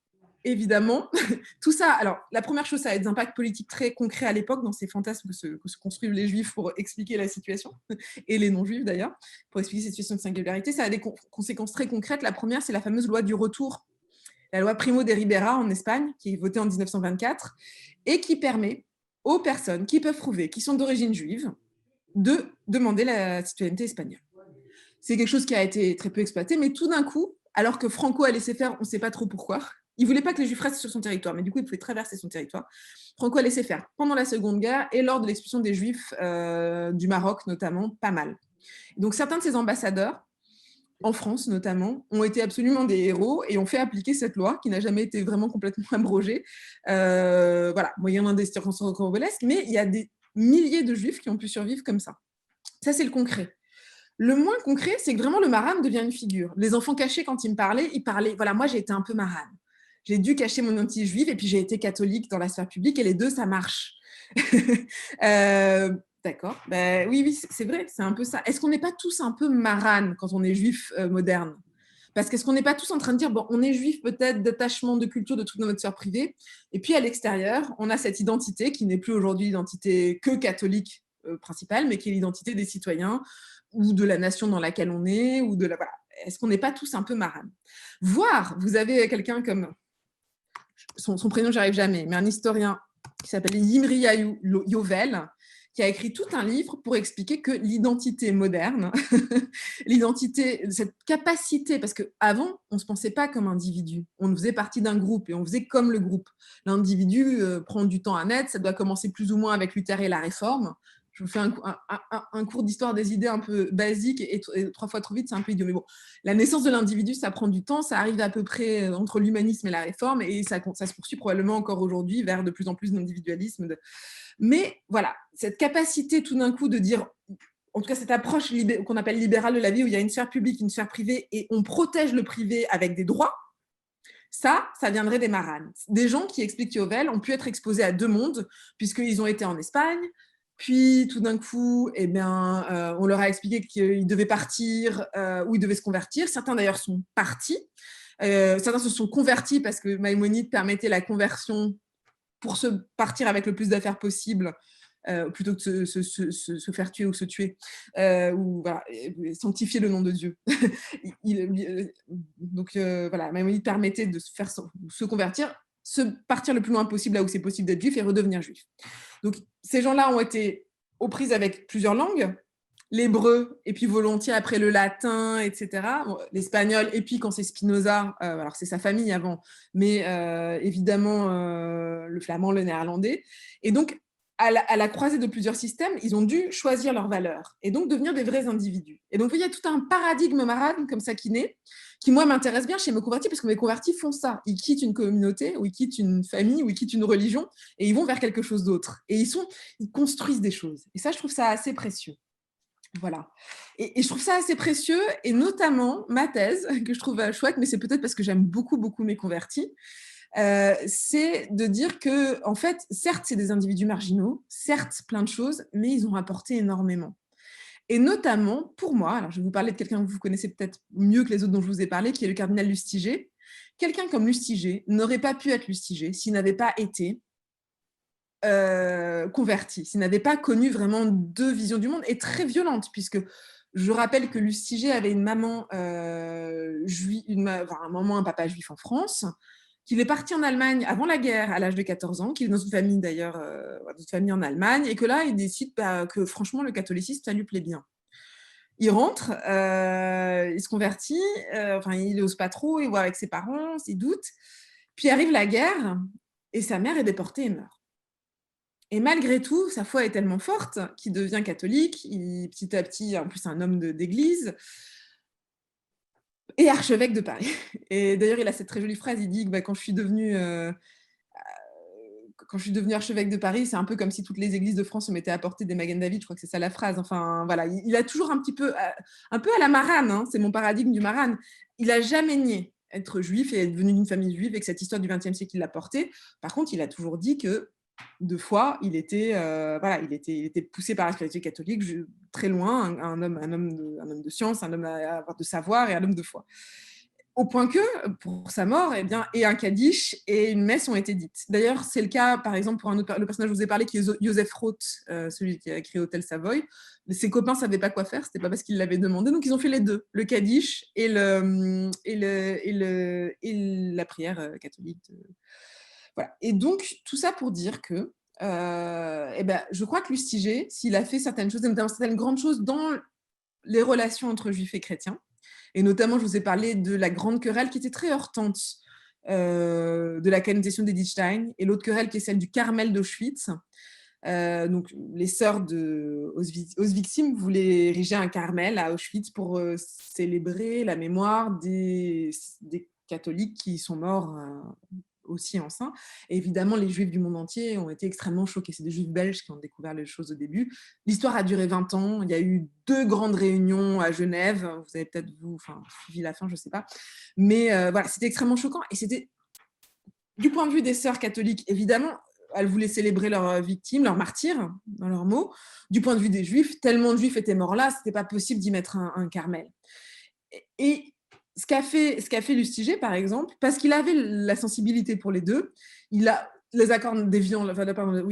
Évidemment, tout ça, alors la première chose, ça a des impacts politiques très concrets à l'époque dans ces fantasmes que se construisent les Juifs pour expliquer la situation, et les non-Juifs d'ailleurs, pour expliquer cette situation de singularité. Ça a des conséquences très concrètes. La première, c'est la fameuse loi du retour, la loi Primo de Rivera en Espagne, qui est votée en 1924, et qui permet aux personnes qui peuvent prouver qu'ils sont d'origine juive de demander la citoyenneté espagnole. C'est quelque chose qui a été très peu exploité, mais tout d'un coup, alors que Franco a laissé faire, on ne sait pas trop pourquoi, il ne voulait pas que les Juifs restent sur son territoire, mais du coup, il pouvait traverser son territoire. Franco a laissé faire pendant la Seconde Guerre et lors de l'expulsion des Juifs du Maroc, notamment, pas mal. Donc, certains de ces ambassadeurs, en France notamment, ont été absolument des héros et ont fait appliquer cette loi qui n'a jamais été vraiment complètement abrogée. Voilà, moyennant des circonstances rocambolesques, mais il y a des milliers de Juifs qui ont pu survivre comme ça. Ça, c'est le concret. Le moins concret, c'est que vraiment le marane devient une figure. Les enfants cachés, quand ils me parlaient, voilà, moi j'ai été un peu marane. J'ai dû cacher mon identité juive et puis j'ai été catholique dans la sphère publique et les deux, ça marche. D'accord, ben, oui, c'est vrai, c'est un peu ça. Est-ce qu'on n'est pas tous un peu marane quand on est juif moderne? Parce qu'est-ce qu'on n'est pas tous en train de dire, bon, on est juif peut-être d'attachement, de culture, de trucs dans notre sphère privée, et puis à l'extérieur, on a cette identité qui n'est plus aujourd'hui l'identité que catholique principale, mais qui est l'identité des citoyens ou de la nation dans laquelle on est, ou de la... Voilà. Est-ce qu'on n'est pas tous un peu marane? Voire, vous avez quelqu'un comme... Son prénom, j'arrive jamais, mais un historien qui s'appelle Yimri Yovel, qui a écrit tout un livre pour expliquer que l'identité moderne, l'identité, cette capacité, parce qu'avant, on ne se pensait pas comme individu, on faisait partie d'un groupe et on faisait comme le groupe. L'individu prend du temps à naître, ça doit commencer plus ou moins avec Luther et la Réforme, je vous fais un cours d'histoire des idées un peu basique et 3 fois trop vite, c'est un peu idiot. Mais bon, la naissance de l'individu, ça prend du temps, ça arrive à peu près entre l'humanisme et la réforme, et ça se poursuit probablement encore aujourd'hui vers de plus en plus d'individualisme. Mais voilà, cette capacité tout d'un coup de dire, en tout cas cette approche qu'on appelle libérale de la vie, où il y a une sphère publique, une sphère privée, et on protège le privé avec des droits, ça viendrait des Maranes. Des gens qui, explique Yovel, ont pu être exposés à 2 mondes, puisqu'ils ont été en Espagne, puis tout d'un coup, on leur a expliqué qu'ils devaient partir ou ils devaient se convertir. Certains d'ailleurs sont partis. Certains se sont convertis parce que Maïmonide permettait la conversion pour se partir avec le plus d'affaires possible, plutôt que de se faire tuer ou se tuer, ou voilà, sanctifier le nom de Dieu. Donc voilà, Maïmonide permettait de se convertir, partir le plus loin possible là où c'est possible d'être juif et redevenir juif. Donc ces gens-là ont été aux prises avec plusieurs langues, l'hébreu et puis volontiers après le latin, etc. Bon, l'espagnol, et puis quand c'est Spinoza, alors c'est sa famille avant, mais évidemment le flamand, le néerlandais. Et donc à la croisée de plusieurs systèmes, ils ont dû choisir leurs valeurs et donc devenir des vrais individus. Et donc il y a tout un paradigme marade comme ça qui naît, qui moi m'intéresse bien chez mes convertis, parce que mes convertis font ça. Ils quittent une communauté, ou ils quittent une famille, ou ils quittent une religion, et ils vont vers quelque chose d'autre. Et ils construisent des choses. Et ça, je trouve ça assez précieux. Voilà. Et je trouve ça assez précieux, et notamment ma thèse, que je trouve chouette, mais c'est peut-être parce que j'aime beaucoup, beaucoup mes convertis, c'est de dire que, en fait, certes, c'est des individus marginaux, certes, plein de choses, mais ils ont apporté énormément. Et notamment, pour moi, alors je vais vous parler de quelqu'un que vous connaissez peut-être mieux que les autres dont je vous ai parlé, qui est le cardinal Lustiger. Quelqu'un comme Lustiger n'aurait pas pu être Lustiger s'il n'avait pas été converti, s'il n'avait pas connu vraiment 2 visions du monde, et très violentes, puisque je rappelle que Lustiger avait une maman juive, un papa juif en France, qu'il est parti en Allemagne avant la guerre à l'âge de 14 ans, qu'il est dans une famille d'ailleurs, dans une famille en Allemagne, et que là, il décide que franchement, le catholicisme, ça lui plaît bien. Il rentre, il se convertit, il n'ose pas trop, il voit avec ses parents, il doute, puis arrive la guerre, et sa mère est déportée et meurt. Et malgré tout, sa foi est tellement forte qu'il devient catholique, petit à petit, en plus un homme d'église, et archevêque de Paris. Et d'ailleurs, il a cette très jolie phrase, il dit que quand je suis devenu archevêque de Paris, c'est un peu comme si toutes les églises de France se mettaient à porter des Magen David, je crois que c'est ça la phrase. Enfin, voilà, il a toujours un peu à la Marane, hein, c'est mon paradigme du Marane. Il n'a jamais nié être juif et être venu d'une famille juive, et que cette histoire du XXe siècle, il l'a portée. Par contre, il a toujours dit que, de foi, il était poussé par la spiritualité catholique très loin, un homme de science, un homme à avoir de savoir et un homme de foi. Au point que, pour sa mort, et un kaddish et une messe ont été dites. D'ailleurs, c'est le cas, par exemple, pour le personnage que je vous ai parlé, qui est Joseph Roth, celui qui a écrit Hôtel Savoy. Ses copains ne savaient pas quoi faire, ce n'était pas parce qu'ils l'avaient demandé, donc ils ont fait les 2, le kaddish et la prière catholique. Voilà. Et donc, tout ça pour dire que je crois que Lustiger, s'il a fait certaines choses, notamment certaines grandes choses dans les relations entre juifs et chrétiens, et notamment, je vous ai parlé de la grande querelle qui était très heurtante de la canonisation d'Edith Stein, et l'autre querelle qui est celle du Carmel d'Auschwitz. Donc, les sœurs de Auschwitz voulaient ériger un Carmel à Auschwitz pour célébrer la mémoire des catholiques qui sont morts aussi en sein. Et évidemment, les juifs du monde entier ont été extrêmement choqués. C'est des juifs belges qui ont découvert les choses au début. L'histoire a duré 20 ans. Il y a eu 2 grandes réunions à Genève. Vous avez peut-être suivi la fin, je ne sais pas. Mais voilà, c'était extrêmement choquant. Et c'était, du point de vue des sœurs catholiques, évidemment, elles voulaient célébrer leurs victimes, leurs martyrs, dans leurs mots. Du point de vue des juifs, tellement de juifs étaient morts là, ce n'était pas possible d'y mettre un Carmel. Et ce qu'a fait Lustiger, par exemple, parce qu'il avait la sensibilité pour les 2, il a les accords d'Évian,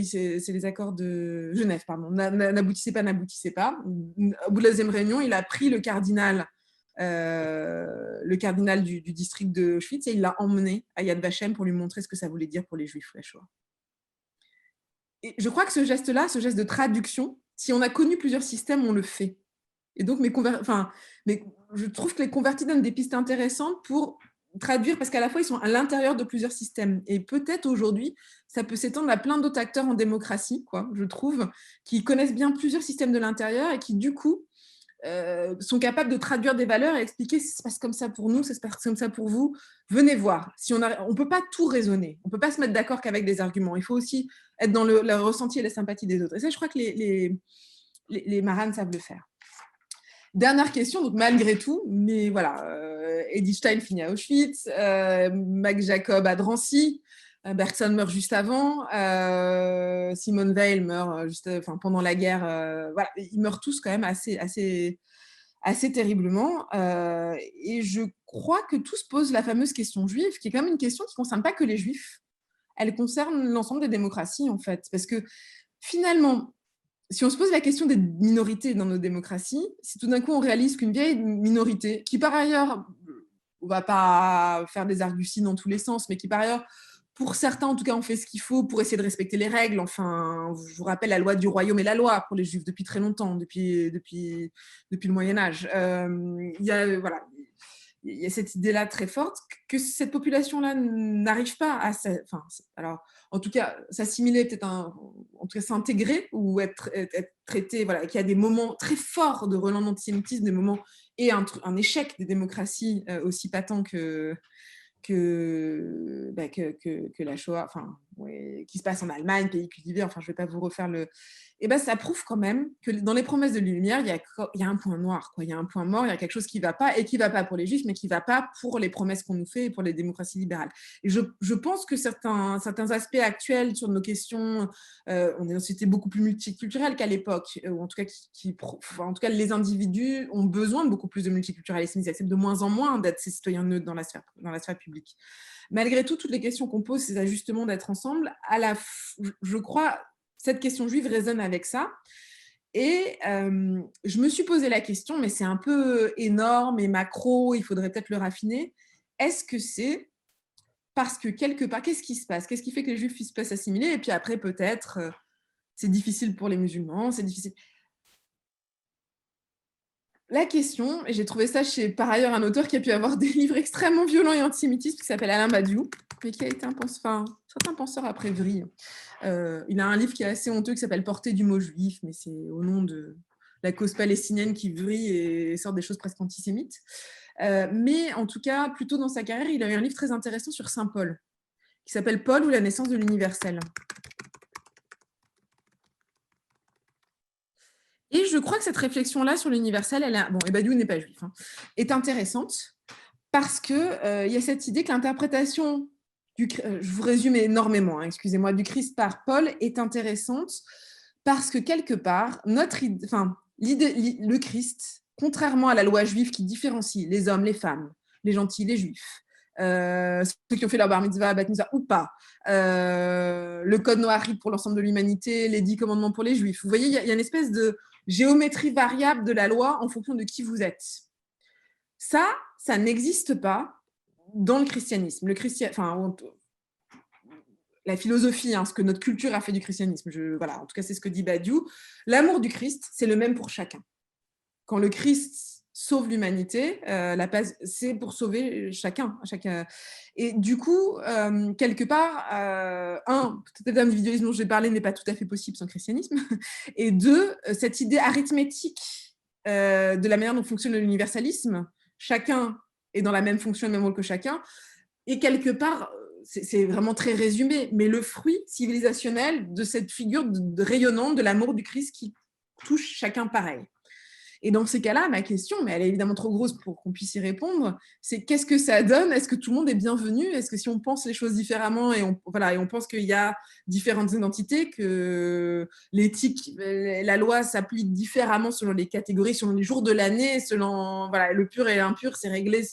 c'est les accords de Genève, n'aboutissait pas. Au bout de la 2e réunion, il a pris le cardinal du district de Auschwitz, et il l'a emmené à Yad Vashem pour lui montrer ce que ça voulait dire pour les Juifs, la Shoah. Et je crois que ce geste-là, ce geste de traduction, si on a connu plusieurs systèmes, on le fait. Et donc, je trouve que les convertis donnent des pistes intéressantes pour traduire, parce qu'à la fois, ils sont à l'intérieur de plusieurs systèmes. Et peut-être aujourd'hui, ça peut s'étendre à plein d'autres acteurs en démocratie, quoi, je trouve, qui connaissent bien plusieurs systèmes de l'intérieur et qui, du coup, sont capables de traduire des valeurs et expliquer si ça se passe comme ça pour nous, ça se passe comme ça pour vous. Venez voir. Si on ne peut pas tout raisonner. On ne peut pas se mettre d'accord qu'avec des arguments. Il faut aussi être dans le ressenti et la sympathie des autres. Et ça, je crois que les Maranes savent le faire. Dernière question, donc malgré tout, mais voilà, Edith Stein finit à Auschwitz, Mac Jacob à Drancy, Bergson meurt juste avant, Simone Weil meurt pendant la guerre. Voilà, ils meurent tous quand même assez terriblement. Et je crois que tous posent la fameuse question juive, qui est quand même une question qui ne concerne pas que les juifs. Elle concerne l'ensemble des démocraties, en fait. Parce que finalement, si on se pose la question des minorités dans nos démocraties, si tout d'un coup on réalise qu'une vieille minorité, qui par ailleurs, on ne va pas faire des arguties dans tous les sens, mais qui par ailleurs, pour certains en tout cas, ont fait ce qu'il faut pour essayer de respecter les règles. Enfin, je vous rappelle la loi du royaume et la loi pour les juifs depuis très longtemps, depuis le Moyen-Âge. Il y a cette idée-là très forte que cette population-là n'arrive pas à... alors, en tout cas, s'assimiler, peut-être en tout cas s'intégrer ou être traité, voilà, qu'il y a des moments très forts de relan d'antisémitisme, des moments et un échec des démocraties aussi patent que la Shoah, qui se passe en Allemagne, pays cultivé, enfin, je ne vais pas vous refaire le... Et ben, ça prouve quand même que dans les promesses de Lumière, il y a un point noir, quoi. Il y a un point mort, il y a quelque chose qui ne va pas, et qui ne va pas pour les Juifs, mais qui ne va pas pour les promesses qu'on nous fait et pour les démocraties libérales. Et je pense que certains aspects actuels sur nos questions, on est dans une société beaucoup plus multiculturelle qu'à l'époque, ou en tout cas, en tout cas, les individus ont besoin de beaucoup plus de multiculturalisme. Ils acceptent de moins en moins d'être ces citoyens neutres dans la sphère publique. Malgré tout, toutes les questions qu'on pose, ces ajustements d'être ensemble, je crois, cette question juive résonne avec ça. Et je me suis posé la question, mais c'est un peu énorme et macro, il faudrait peut-être le raffiner. Est-ce que c'est parce que quelque part, qu'est-ce qui se passe? Qu'est-ce qui fait que les juifs puissent pas s'assimiler? Et puis après, peut-être, c'est difficile pour les musulmans, c'est difficile. La question, et j'ai trouvé ça chez par ailleurs un auteur qui a pu avoir des livres extrêmement violents et antisémitistes, qui s'appelle Alain Badiou, mais qui a été certains penseurs après vrille. Il a un livre qui est assez honteux qui s'appelle Portée du mot juif, mais c'est au nom de la cause palestinienne qui vrille et sort des choses presque antisémites. Mais en tout cas, plus tôt dans sa carrière, il a eu un livre très intéressant sur Saint Paul, qui s'appelle Paul ou la naissance de l'universel. Et je crois que cette réflexion-là sur l'universel, et Badiou n'est pas juif, est intéressante parce qu'il y a cette idée que l'interprétation, je vous résume énormément, excusez-moi, du Christ par Paul est intéressante parce que quelque part, le Christ, contrairement à la loi juive qui différencie les hommes, les femmes, les gentils, les juifs, ceux qui ont fait leur bar mitzvah, bat mitzvah ou pas, le code noahide pour l'ensemble de l'humanité, les 10 commandements pour les juifs. Vous voyez, il y a une espèce de géométrie variable de la loi en fonction de qui vous êtes. Ça n'existe pas dans le christianisme. La philosophie, ce que notre culture a fait du christianisme. En tout cas, c'est ce que dit Badiou. L'amour du Christ, c'est le même pour chacun. Quand le Christ sauve l'humanité, c'est pour sauver chacun. Et du coup, quelque part, peut-être l'individualisme dont j'ai parlé n'est pas tout à fait possible sans christianisme. Et deux, cette idée arithmétique de la manière dont fonctionne l'universalisme, chacun est dans la même fonction, le même rôle que chacun, et quelque part, c'est vraiment très résumé, mais le fruit civilisationnel de cette figure rayonnante de l'amour du Christ qui touche chacun pareil. Et dans ces cas-là, ma question, mais elle est évidemment trop grosse pour qu'on puisse y répondre, c'est qu'est-ce que ça donne? Est-ce que tout le monde est bienvenu? Est-ce que si on pense les choses différemment et on pense qu'il y a différentes identités, que l'éthique, la loi s'applique différemment selon les catégories, selon les jours de l'année, selon le pur et l'impur, c'est réglé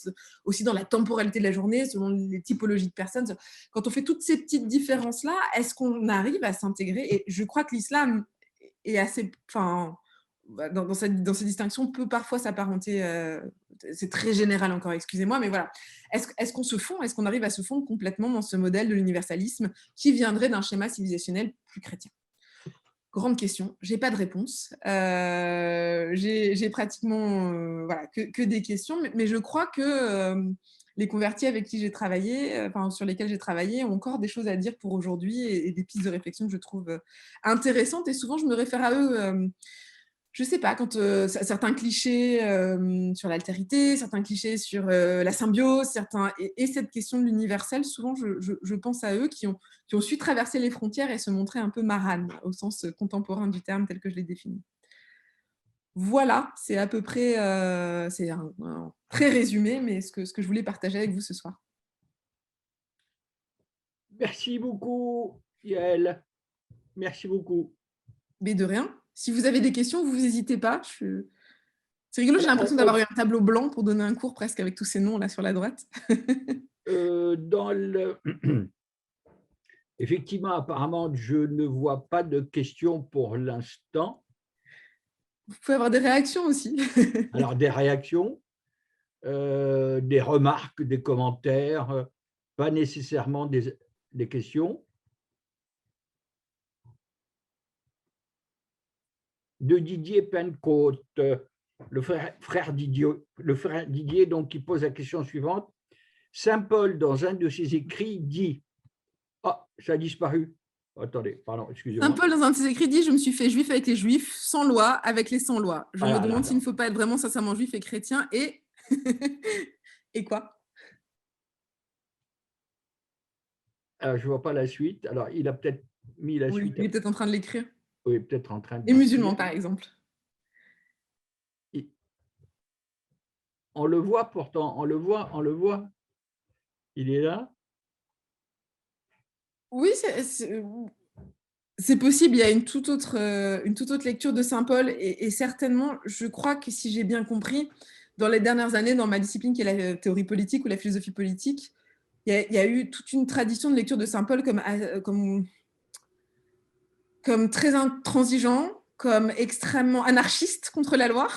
aussi dans la temporalité de la journée, selon les typologies de personnes. Quand on fait toutes ces petites différences-là, est-ce qu'on arrive à s'intégrer? Et je crois que l'islam est assez... dans ces distinctions, peut parfois s'apparenter, c'est très général encore, excusez-moi, mais voilà. Est-ce qu'on arrive à se fondre complètement dans ce modèle de l'universalisme qui viendrait d'un schéma civilisationnel plus chrétien? Grande question, j'ai pas de réponse. J'ai pratiquement que des questions, mais je crois que les convertis avec qui j'ai travaillé, sur lesquels j'ai travaillé, ont encore des choses à dire pour aujourd'hui et des pistes de réflexion que je trouve intéressantes. Et souvent, je me réfère à eux. Je sais pas, quand certains clichés sur l'altérité, certains clichés sur la symbiose, et cette question de l'universel, souvent je pense à eux qui ont su traverser les frontières et se montrer un peu maranes, au sens contemporain du terme tel que je l'ai défini. Voilà, c'est à peu près, c'est un très résumé, mais ce que je voulais partager avec vous ce soir. Merci beaucoup, Yael. Merci beaucoup. Mais de rien. Si vous avez des questions, vous n'hésitez pas. C'est rigolo, j'ai Alors, l'impression d'avoir eu un tableau blanc pour donner un cours presque avec tous ces noms là sur la droite. dans le... Effectivement, apparemment, je ne vois pas de questions pour l'instant. Vous pouvez avoir des réactions aussi. Alors, des réactions, des remarques, des commentaires, pas nécessairement des questions. De Didier Pencote, le frère Didier donc, qui pose la question suivante. Saint Paul, dans un de ses écrits, dit « Ah, ça a disparu. Attendez, pardon, excusez-moi. » Saint Paul, dans un de ses écrits, dit « Je me suis fait juif avec les juifs, sans loi avec les sans loi. Je me demande s'il ne faut pas être vraiment sincèrement juif et chrétien. » Et et quoi? Alors, je ne vois pas la suite. Alors, il a peut-être mis la suite. Il est peut-être en train de l'écrire. Oui, peut-être en train de... Les musulmans, par exemple. On le voit pourtant, on le voit. Il est là. Oui, c'est possible. Il y a une toute autre lecture de Saint Paul. Et certainement, je crois que si j'ai bien compris, dans les dernières années, dans ma discipline qui est la théorie politique ou la philosophie politique, il y a eu toute une tradition de lecture de Saint Paul comme très intransigeant, comme extrêmement anarchiste contre la loi,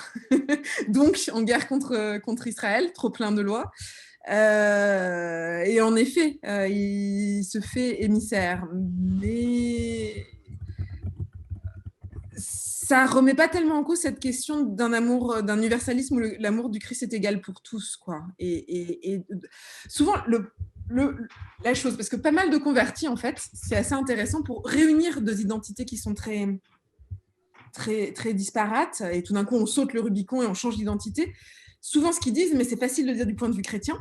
donc en guerre contre Israël, trop plein de lois. Et en effet, il se fait émissaire. Mais ça ne remet pas tellement en cause cette question d'un amour, d'un universalisme où l'amour du Christ est égal pour tous, quoi. Et souvent, la chose, parce que pas mal de convertis, en fait, c'est assez intéressant pour réunir deux identités qui sont très, très, très disparates, et tout d'un coup, on saute le Rubicon et on change d'identité. Souvent, ce qu'ils disent, mais c'est facile de dire du point de vue chrétien,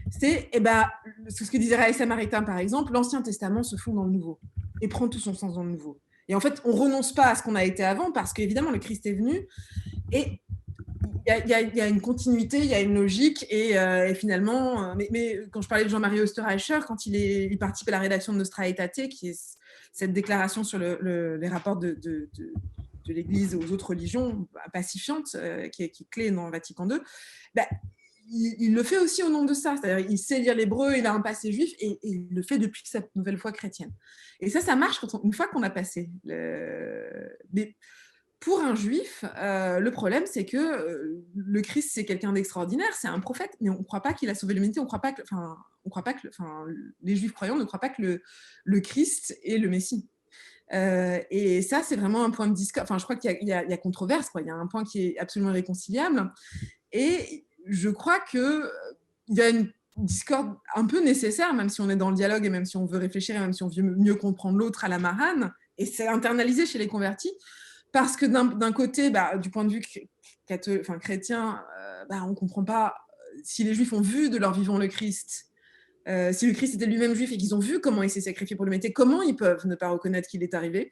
c'est ce que disait Raïs Samaritain, par exemple, l'Ancien Testament se fond dans le Nouveau et prend tout son sens dans le Nouveau. Et en fait, on ne renonce pas à ce qu'on a été avant parce qu'évidemment, le Christ est venu et il y a une continuité, il y a une logique et finalement, mais quand je parlais de Jean-Marie Osterreicher, quand il participe à la rédaction de Nostra Aetate, qui est cette déclaration sur les rapports de l'Église aux autres religions pacifiantes, qui est clé dans Vatican II, il le fait aussi au nom de ça. C'est-à-dire, il sait lire l'hébreu, il a un passé juif et il le fait depuis sa nouvelle foi chrétienne. Et ça marche une fois qu'on a passé. Mais pour un juif, le problème, c'est que le Christ, c'est quelqu'un d'extraordinaire, c'est un prophète, mais on ne croit pas qu'il a sauvé l'humanité, on croit pas que les juifs croyants ne croient pas que le Christ est le Messie. Et ça, c'est vraiment un point de discorde. Enfin, je crois qu'il y a controverse, quoi. Il y a un point qui est absolument réconciliable. Et je crois qu'il y a une discorde un peu nécessaire, même si on est dans le dialogue et même si on veut réfléchir et même si on veut mieux comprendre l'autre à la marane, et c'est internalisé chez les convertis, parce que d'un côté, du point de vue chrétien, on ne comprend pas si les Juifs ont vu de leur vivant le Christ, si le Christ était lui-même juif et qu'ils ont vu comment il s'est sacrifié pour l'humanité, comment ils peuvent ne pas reconnaître qu'il est arrivé?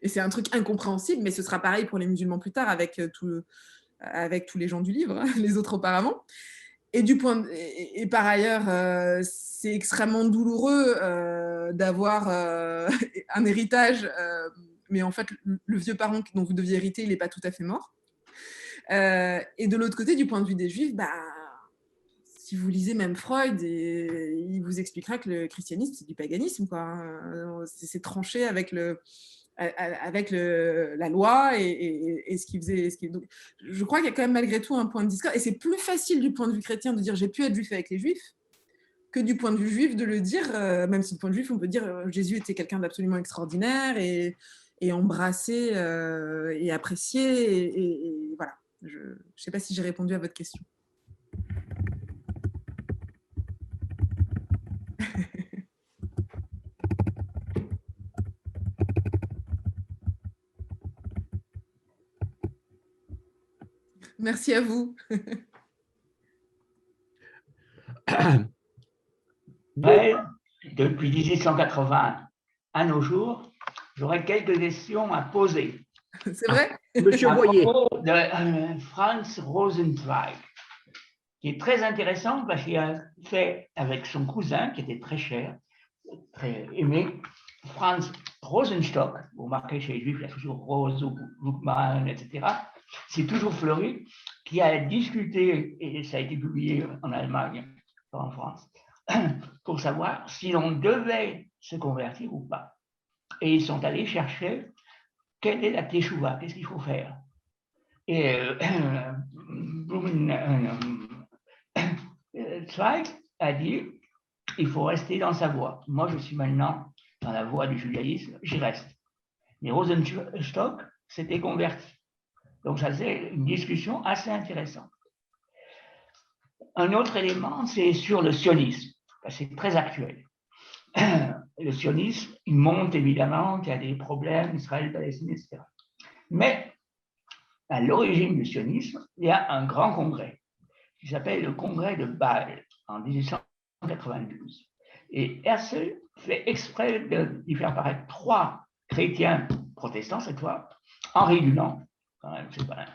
Et c'est un truc incompréhensible, mais ce sera pareil pour les musulmans plus tard avec tous les gens du livre, les autres auparavant. Et par ailleurs, c'est extrêmement douloureux d'avoir un héritage, mais en fait, le vieux parent dont vous deviez hériter, il n'est pas tout à fait mort. Et de l'autre côté, du point de vue des Juifs, si vous lisez même Freud, il vous expliquera que le christianisme, c'est du paganisme, quoi. C'est tranché avec la loi et ce qu'il faisait. Donc, je crois qu'il y a quand même malgré tout un point de discorde. Et c'est plus facile du point de vue chrétien de dire j'ai pu être juif avec les juifs que du point de vue juif de le dire, même si du point de vue juif, on peut dire Jésus était quelqu'un d'absolument extraordinaire et embrassé et apprécié. Et voilà. Je ne sais pas si j'ai répondu à votre question. Merci à vous. Ouais, depuis 1880 à nos jours, j'aurais quelques questions à poser. C'est vrai? Monsieur À Boyer. propos de Franz Rosenzweig, qui est très intéressant parce qu'il a fait avec son cousin, qui était très cher, très aimé, Franz Rosenstock. Vous remarquez chez les Juifs, il y a toujours Rose, Gluckmann, etc. C'est toujours fleuri, qui a discuté, et ça a été publié en Allemagne, pas en France, pour savoir si l'on devait se convertir ou pas. Et ils sont allés chercher quelle est la teshuva, qu'est-ce qu'il faut faire. Et Zweig a dit il faut rester dans sa voie. Moi, je suis maintenant dans la voie du judaïsme, j'y reste. Mais Rosenstock s'était converti. Donc, ça, c'est une discussion assez intéressante. Un autre élément, c'est sur le sionisme. C'est très actuel. Le sionisme, il monte évidemment qu'il y a des problèmes, Israël, Palestine, etc. Mais à l'origine du sionisme, il y a un grand congrès qui s'appelle le congrès de Bâle en 1892. Et Herzl fait exprès d'y faire apparaître 3 chrétiens protestants cette fois, Henri Dunant, quand même, c'est pas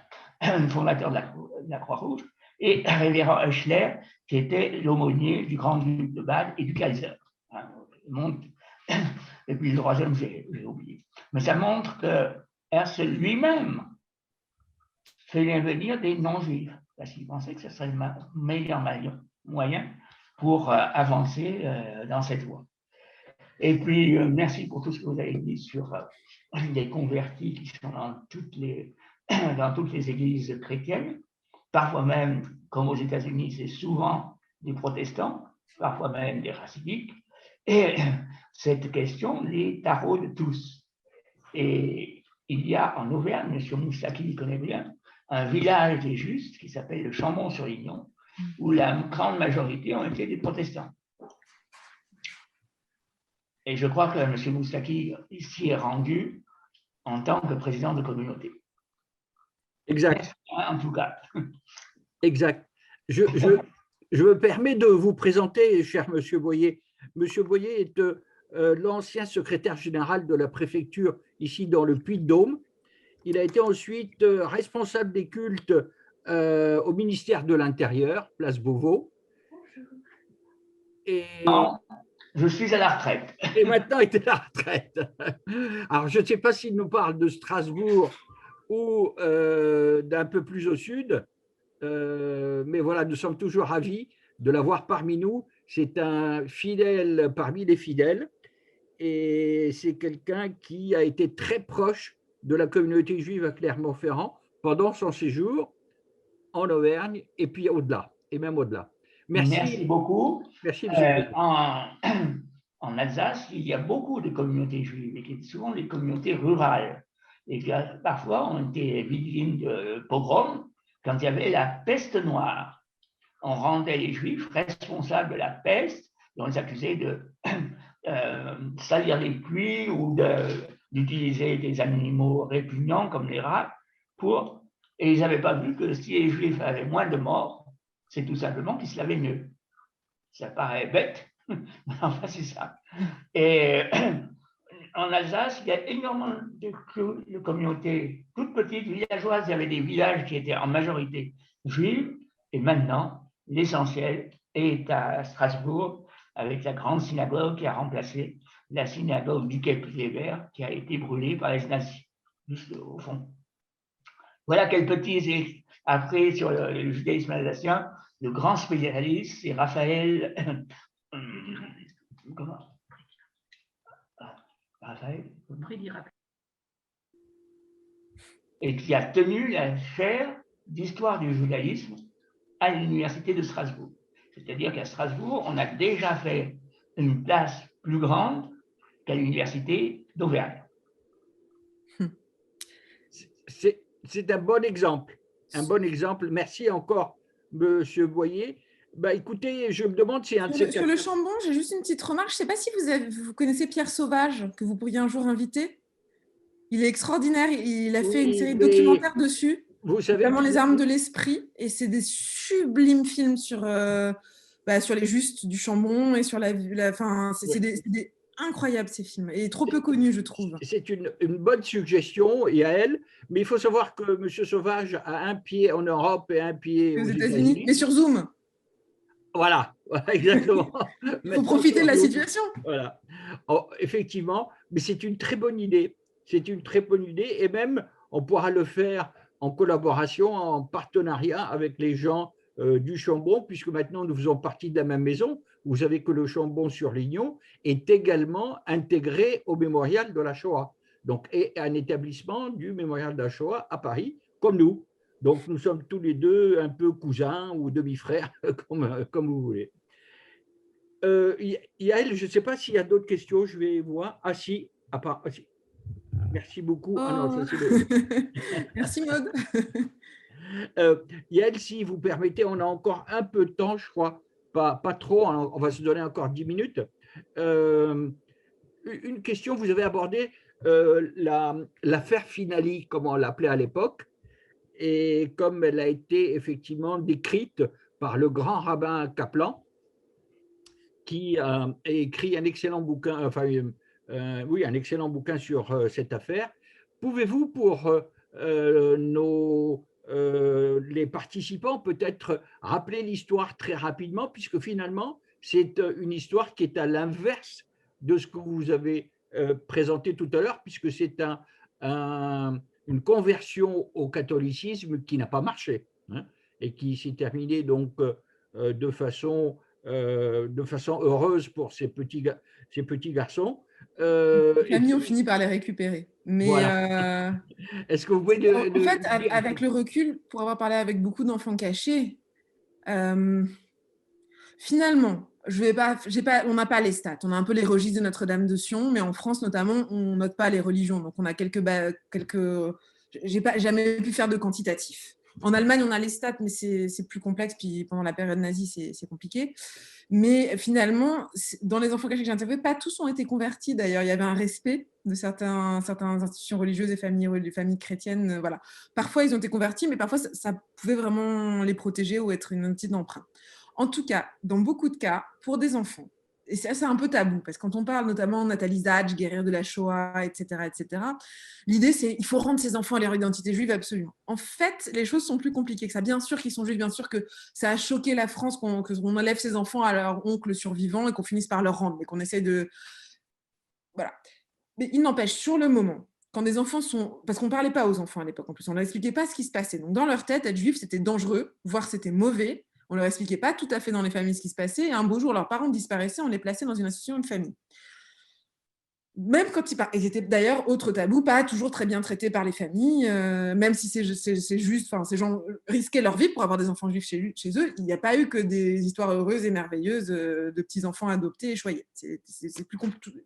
un fondateur de la Croix-Rouge, et révérend Höchler, qui était l'aumônier du grand duc de Bâle et du Kaiser. Et puis le troisième, j'ai oublié. Mais ça montre que Herzl lui-même fait venir des non-juifs, parce qu'il pensait que ce serait le meilleur moyen pour avancer dans cette voie. Et puis, merci pour tout ce que vous avez dit sur les convertis qui sont dans toutes les églises chrétiennes. Parfois même, comme aux États-Unis, c'est souvent des protestants, parfois même des racidiques. Et cette question les taraude tous. Et il y a en Auvergne, M. Moussaki il connaît bien, un village des Justes qui s'appelle le Chambon-sur-Lignon, où la grande majorité ont été des protestants. Et je crois que M. Moussaki ici est rendu en tant que président de communauté. Exact. En tout cas. Exact. Je me permets de vous présenter, cher Monsieur Boyer. Monsieur Boyer est l'ancien secrétaire général de la préfecture ici dans le Puy-de-Dôme. Il a été ensuite responsable des cultes au ministère de l'Intérieur, place Beauvau. Et, non, je suis à la retraite. Et maintenant, il est à la retraite. Alors, je ne sais pas s'il nous parle de Strasbourg ou d'un peu plus au sud, mais voilà, nous sommes toujours ravis de l'avoir parmi nous. C'est un fidèle parmi les fidèles et c'est quelqu'un qui a été très proche de la communauté juive à Clermont-Ferrand pendant son séjour en Auvergne et puis au-delà, et même au-delà. Merci beaucoup. Merci, en Alsace, il y a beaucoup de communautés juives, et qui sont souvent des communautés rurales, et qui parfois ont été victimes de pogroms quand il y avait la peste noire. On rendait les juifs responsables de la peste, et on les accusait de salir les puits ou d'utiliser des animaux répugnants comme les rats et ils n'avaient pas vu que si les juifs avaient moins de morts, c'est tout simplement qu'ils se lavaient mieux. Ça paraît bête, mais enfin c'est ça. Et en Alsace, il y a énormément de communautés toutes petites, villageoises. Il y avait des villages qui étaient en majorité juifs, et maintenant, l'essentiel est à Strasbourg, avec la grande synagogue qui a remplacé la synagogue du Kepler, qui a été brûlée par les nazis, juste au fond. Voilà quelques petits. Après, sur le judaïsme alsacien, le grand spécialiste, c'est Raphaël. Comment Raphaël et qui a tenu la chaire d'histoire du judaïsme à l'université de Strasbourg. C'est-à-dire qu'à Strasbourg, on a déjà fait une place plus grande qu'à l'université d'Auvergne. C'est un bon exemple. Un bon exemple. Merci encore, Monsieur Boyer. Bah, écoutez, je me demande si un de ces Sur le Chambon, j'ai juste une petite remarque. Je ne sais pas si vous connaissez Pierre Sauvage, que vous pourriez un jour inviter. Il est extraordinaire. Il a fait une Oui, série de mais documentaires dessus, vous savez, notamment Les armes de l'esprit. Et c'est des sublimes films sur les justes du Chambon et sur c'est incroyable ces films. Et trop peu connus, je trouve. c'est une bonne suggestion, Yael, mais il faut savoir que M. Sauvage a un pied en Europe et un pied Aux aux États-Unis, mais États-Unis. sur Zoom. Voilà, exactement. Il faut Maintenant, profiter de sur la Zoom, situation. voilà. Oh, effectivement, mais c'est une très bonne idée. C'est une très bonne idée et même on pourra le faire en collaboration, en partenariat avec les gens du Chambon, puisque maintenant nous faisons partie de la même maison. Vous savez que le Chambon-sur-Lignon est également intégré au mémorial de la Shoah, donc et un établissement du mémorial de la Shoah à Paris, comme nous. Donc nous sommes tous les deux un peu cousins ou demi-frères, comme vous voulez. Yael, je ne sais pas s'il y a d'autres questions, je vais voir. Ah si, si. Merci beaucoup. Ah non, ça Oh. c'est le. Merci Maud. Yael, si vous permettez, on a encore un peu de temps, je crois. Pas trop, on va se donner encore 10 minutes. Une question, vous avez abordé l'affaire Finali, comme on l'appelait à l'époque, et comme elle a été effectivement décrite par le grand rabbin Kaplan, qui a écrit un excellent bouquin, oui, un excellent bouquin sur cette affaire. Pouvez-vous, pour les participants, peut-être rappeler l'histoire très rapidement, puisque finalement, c'est une histoire qui est à l'inverse de ce que vous avez présenté tout à l'heure, puisque c'est une conversion au catholicisme qui n'a pas marché, hein, et qui s'est terminée donc de façon heureuse pour ces petits garçons. Les familles ont fini par les récupérer. Mais Voilà. Est-ce que vous pouvez en fait, dire avec le recul, pour avoir parlé avec beaucoup d'enfants cachés, finalement, on n'a pas les stats. On a un peu les registres de Notre-Dame de Sion, mais en France notamment, on note pas les religions. Donc on a j'ai pas jamais pu faire de quantitatif. En Allemagne, on a les stats, mais c'est plus complexe. Puis pendant la période nazie, c'est compliqué. Mais finalement, dans les enfants cachés que j'ai interviewés, pas tous ont été convertis. D'ailleurs, il y avait un respect de certaines institutions religieuses et familles chrétiennes. Voilà. Parfois, ils ont été convertis, mais parfois, ça pouvait vraiment les protéger ou être une outil d'emprunt. En tout cas, dans beaucoup de cas, pour des enfants, et ça, c'est un peu tabou, parce que quand on parle notamment Nathalie Zadj, guerrière de la Shoah, etc., l'idée, c'est qu'il faut rendre ces enfants à leur identité juive absolument. En fait, les choses sont plus compliquées que ça. Bien sûr qu'ils sont juifs, bien sûr que ça a choqué la France qu'on enlève ces enfants à leur oncle survivant et qu'on finisse par leur rendre, mais qu'on essaie de... Voilà. Mais il n'empêche, sur le moment, quand des enfants sont... Parce qu'on ne parlait pas aux enfants à l'époque, en plus, on ne leur expliquait pas ce qui se passait. Donc, dans leur tête, être juif, c'était dangereux, voire c'était mauvais. On ne leur expliquait pas tout à fait dans les familles ce qui se passait. Et un beau jour, leurs parents disparaissaient, on les plaçait dans une institution, une famille. Même quand ils étaient d'ailleurs, autre tabou, pas toujours très bien traités par les familles, même si c'est juste, ces gens risquaient leur vie pour avoir des enfants juifs chez eux, il n'y a pas eu que des histoires heureuses et merveilleuses de petits-enfants adoptés et choyés.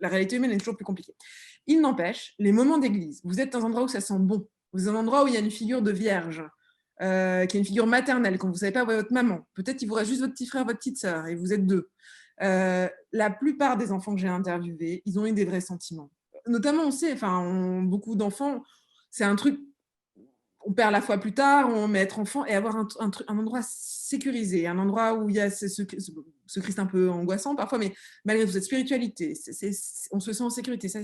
La réalité humaine est toujours plus compliquée. Il n'empêche, les moments d'église, vous êtes dans un endroit où ça sent bon, vous êtes dans un endroit où il y a une figure de vierge, qui est une figure maternelle, quand vous ne savez pas où est votre maman, peut-être qu'il vous reste juste votre petit frère, votre petite sœur, et vous êtes deux. La plupart des enfants que j'ai interviewés, ils ont eu des vrais sentiments. Notamment, on sait, beaucoup d'enfants, c'est un truc, on perd la foi plus tard, on met être enfant et avoir un endroit sécurisé, un endroit où il y a ce Christ un peu angoissant parfois, mais malgré toute cette spiritualité, on se sent en sécurité. Ça,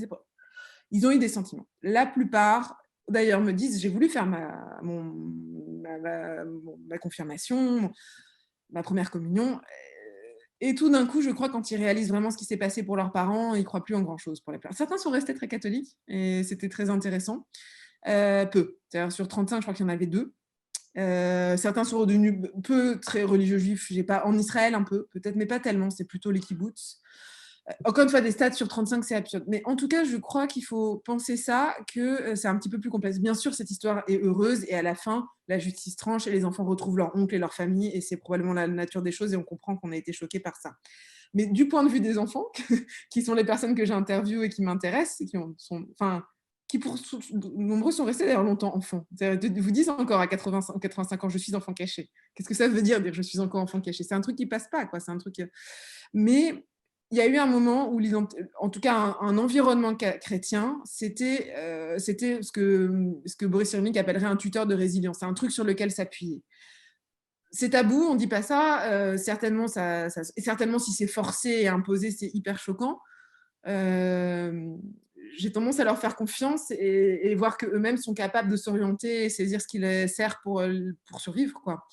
ils ont eu des sentiments. La plupart, d'ailleurs, me disent, j'ai voulu faire ma confirmation, ma première communion. Et tout d'un coup, je crois, quand ils réalisent vraiment ce qui s'est passé pour leurs parents, ils ne croient plus en grand-chose pour les pleurs. Certains sont restés très catholiques et c'était très intéressant. Peu. C'est-à-dire, sur 35, je crois qu'il y en avait 2. Certains sont redevenus peu très religieux juifs. En Israël, un peu, peut-être, mais pas tellement. C'est plutôt les kibbutz. Encore une fois, des stats sur 35, c'est absurde. Mais en tout cas, je crois qu'il faut penser ça, que c'est un petit peu plus complexe. Bien sûr, cette histoire est heureuse et à la fin, la justice tranche et les enfants retrouvent leur oncle et leur famille et c'est probablement la nature des choses et on comprend qu'on a été choqués par ça. Mais du point de vue des enfants, qui sont les personnes que j'interviewe et qui m'intéressent, qui pour nombreux sont restés d'ailleurs longtemps enfants. Vous disent encore à 85 ans, je suis enfant caché. Qu'est-ce que ça veut dire je suis encore enfant caché? C'est un truc qui passe pas, quoi. C'est un truc. Mais il y a eu un moment où, en tout cas, un environnement chrétien, c'était ce que Boris Cyrulnik appellerait un tuteur de résilience. C'est un truc sur lequel s'appuyer. C'est tabou, on ne dit pas ça. Certainement, certainement, si c'est forcé et imposé, c'est hyper choquant. J'ai tendance à leur faire confiance et voir qu'eux-mêmes sont capables de s'orienter et saisir ce qui les sert pour survivre, quoi.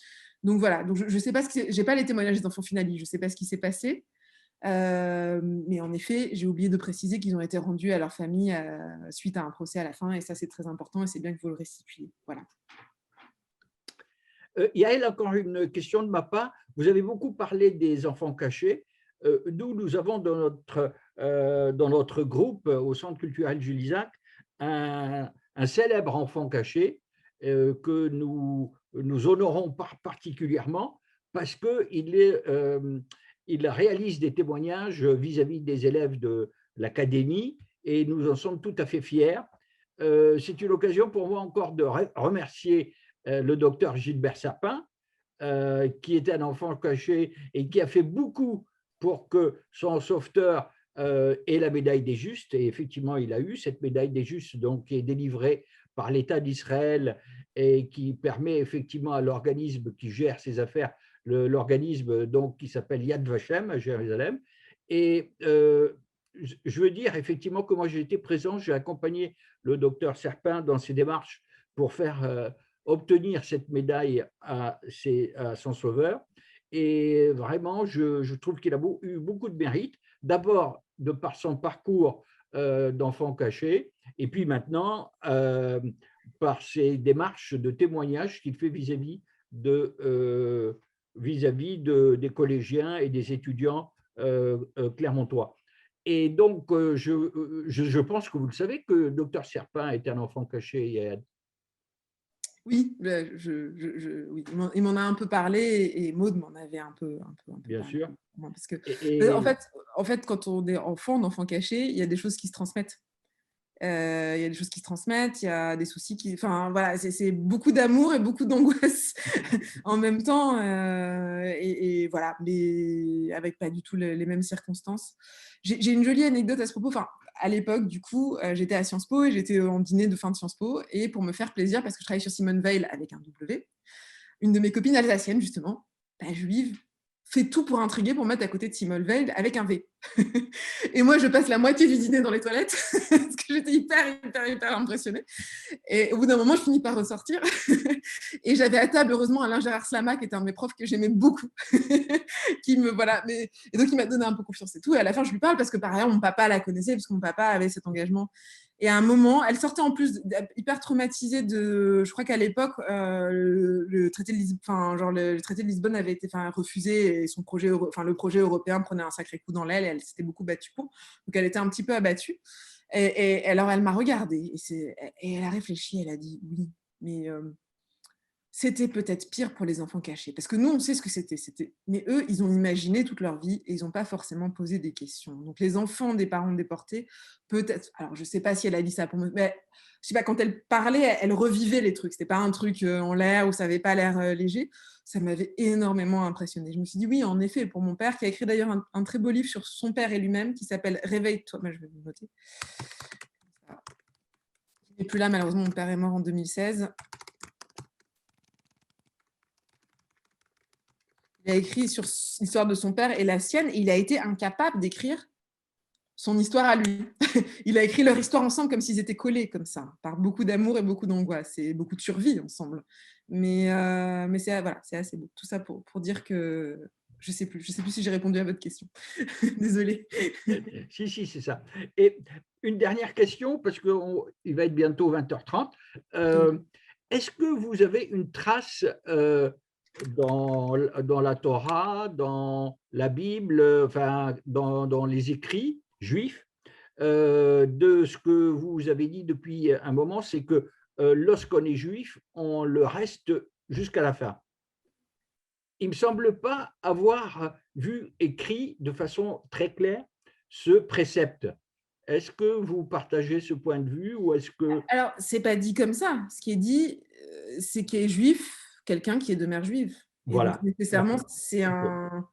Donc voilà, donc je ne sais pas j'ai pas les témoignages des enfants finalistes, je ne sais pas ce qui s'est passé. Mais en effet, j'ai oublié de préciser qu'ils ont été rendus à leur famille suite à un procès à la fin, et ça c'est très important et c'est bien que vous le restituiez. Voilà. Yael, encore une question de ma part. Vous avez beaucoup parlé des enfants cachés. Nous avons dans notre groupe, au Centre culturel Jules Isaac, un célèbre enfant caché que nous honorons particulièrement parce qu'il réalise des témoignages vis-à-vis des élèves de l'académie et nous en sommes tout à fait fiers. C'est une occasion pour moi encore de remercier le docteur Gilbert Sapin, qui était un enfant caché et qui a fait beaucoup pour que son sauveteur ait la médaille des Justes. Et effectivement, il a eu cette médaille des Justes, donc, qui est délivrée par l'État d'Israël et qui permet effectivement à l'organisme qui gère ses affaires, l'organisme donc qui s'appelle Yad Vashem à Jérusalem. Et je veux dire effectivement que moi j'ai été présent, j'ai accompagné le docteur Sapin dans ses démarches pour faire obtenir cette médaille à son sauveur. Et vraiment, je trouve qu'il a eu beaucoup de mérite, d'abord de par son parcours d'enfant caché, et puis maintenant par ses démarches de témoignage qu'il fait vis-à-vis des collégiens et des étudiants clermontois. Et donc, je pense que vous le savez que le docteur Serpin est un enfant caché. Oui, oui, il m'en a un peu parlé et Maud m'en avait un peu Bien parlé. sûr. Parce que, en fait, quand on est d'enfant caché, il y a des choses qui se transmettent. Il y a des choses qui se transmettent, il y a des soucis qui… Enfin, voilà, c'est beaucoup d'amour et beaucoup d'angoisse en même temps. Et voilà, mais avec pas du tout les mêmes circonstances. J'ai une jolie anecdote à ce propos. Enfin, à l'époque, du coup, j'étais à Sciences Po et j'étais en dîner de fin de Sciences Po. Et pour me faire plaisir, parce que je travaille sur Simone Veil avec un W, une de mes copines alsaciennes, justement, juive, fait tout pour intriguer, pour mettre à côté de Simone Veil avec un V. Et moi, je passe la moitié du dîner dans les toilettes parce que j'étais hyper impressionnée. Et au bout d'un moment, je finis par ressortir. Et j'avais à table, heureusement, Alain Gérard Slama, qui était un de mes profs que j'aimais beaucoup, et donc il m'a donné un peu confiance et tout. Et à la fin, je lui parle parce que par ailleurs, mon papa la connaissait, parce que mon papa avait cet engagement. Et à un moment, elle sortait en plus hyper traumatisée je crois qu'à l'époque, le traité de Lisbonne avait été refusé et le projet européen prenait un sacré coup dans l'aile et elle s'était beaucoup battue pour. Donc elle était un petit peu abattue. Et alors elle m'a regardée et elle a réfléchi, elle a dit oui, mais c'était peut-être pire pour les enfants cachés. Parce que nous, on sait ce que c'était. Mais eux, ils ont imaginé toute leur vie et ils n'ont pas forcément posé des questions. Donc, les enfants des parents déportés, peut-être… Alors, je ne sais pas si elle a dit ça pour moi, mais je sais pas, quand elle parlait, elle revivait les trucs. Ce n'était pas un truc en l'air ou ça n'avait pas l'air léger. Ça m'avait énormément impressionnée. Je me suis dit, oui, en effet, pour mon père, qui a écrit d'ailleurs un très beau livre sur son père et lui-même, qui s'appelle « Réveille-toi ». Je vais vous noter. Il n'est plus là, malheureusement, mon père est mort en 2016. Il a écrit sur l'histoire de son père et la sienne, et il a été incapable d'écrire son histoire à lui. Il a écrit leur histoire ensemble comme s'ils étaient collés, comme ça, par beaucoup d'amour et beaucoup d'angoisse, et beaucoup de survie ensemble. Mais c'est assez beau. Tout ça pour dire que je ne sais plus si j'ai répondu à votre question. Désolée. Si, c'est ça. Et une dernière question, parce qu'il va être bientôt 20h30. Est-ce que vous avez une trace dans la Torah, dans la Bible, enfin, dans les écrits juifs, de ce que vous avez dit depuis un moment, c'est que lorsqu'on est juif, on le reste jusqu'à la fin. Il ne me semble pas avoir vu écrit de façon très claire ce précepte. Est-ce que vous partagez ce point de vue ou est-ce que… Alors, c'est pas dit comme ça. Ce qui est dit, c'est qu'il est juif, quelqu'un qui est de mère juive. Et Voilà. donc, nécessairement, D'accord. c'est un…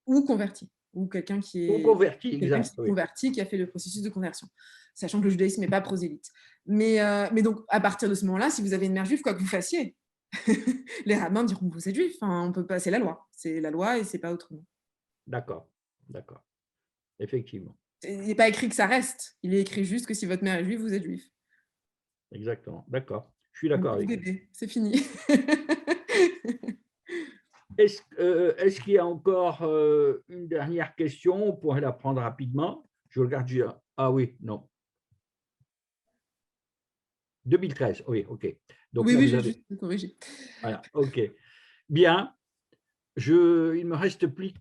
ou converti, ou quelqu'un qui est… Ou converti, quelqu'un exact. qui s'est Oui. converti, qui a fait le processus de conversion, sachant que le judaïsme n'est pas prosélyte. Mais donc, à partir de ce moment-là, si vous avez une mère juive, quoi que vous fassiez, les rabbins diront que vous êtes juif. Enfin, on peut pas, c'est la loi. C'est la loi et c'est pas autrement. D'accord, d'accord. Effectivement. Il n'est pas écrit que ça reste. Il est écrit juste que si votre mère est juive, vous êtes juif. Exactement. D'accord. Je suis d'accord avec vous. C'est fini. Est-ce qu'il y a encore une dernière question? On pourrait la prendre rapidement. Je regarde. Ah oui, non. 2013, oui, OK. Donc oui, là, oui, vous j'ai avez… juste corrigé. Voilà, OK. Bien. Il ne me reste plus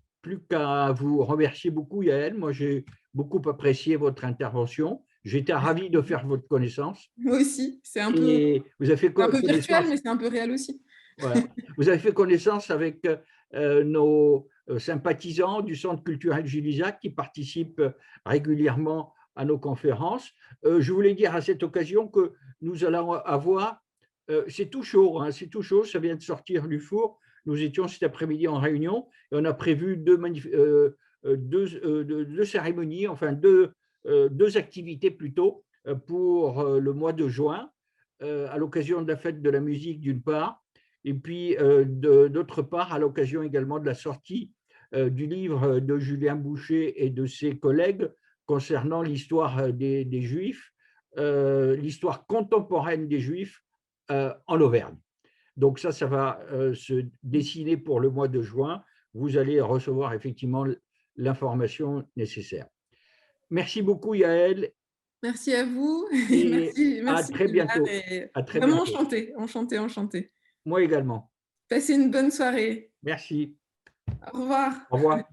qu'à vous remercier beaucoup, Yael. Moi, j'ai beaucoup apprécié votre intervention. J'étais ravi de faire votre connaissance. Moi aussi. C'est un Et vous avez fait peu virtuel, connaissance… mais c'est un peu réel aussi. Voilà. Vous avez fait connaissance avec nos sympathisants du Centre culturel Jules Isaac qui participent régulièrement à nos conférences. Je voulais dire à cette occasion que nous allons avoir… c'est tout chaud, hein, c'est tout chaud, ça vient de sortir du four. Nous étions cet après-midi en réunion et on a prévu deux cérémonies, enfin deux activités plutôt pour le mois de juin, à l'occasion de la fête de la musique d'une part, et puis d'autre part à l'occasion également de la sortie du livre de Julien Boucher et de ses collègues concernant l'histoire des Juifs, l'histoire contemporaine des Juifs en Auvergne. Donc ça va se dessiner pour le mois de juin. Vous allez recevoir effectivement l'information nécessaire. Merci beaucoup, Yael. Merci à vous. Et merci, à très bientôt. Et à très vraiment bientôt. enchanté. Moi également. Passez une bonne soirée. Merci. Au revoir. Au revoir.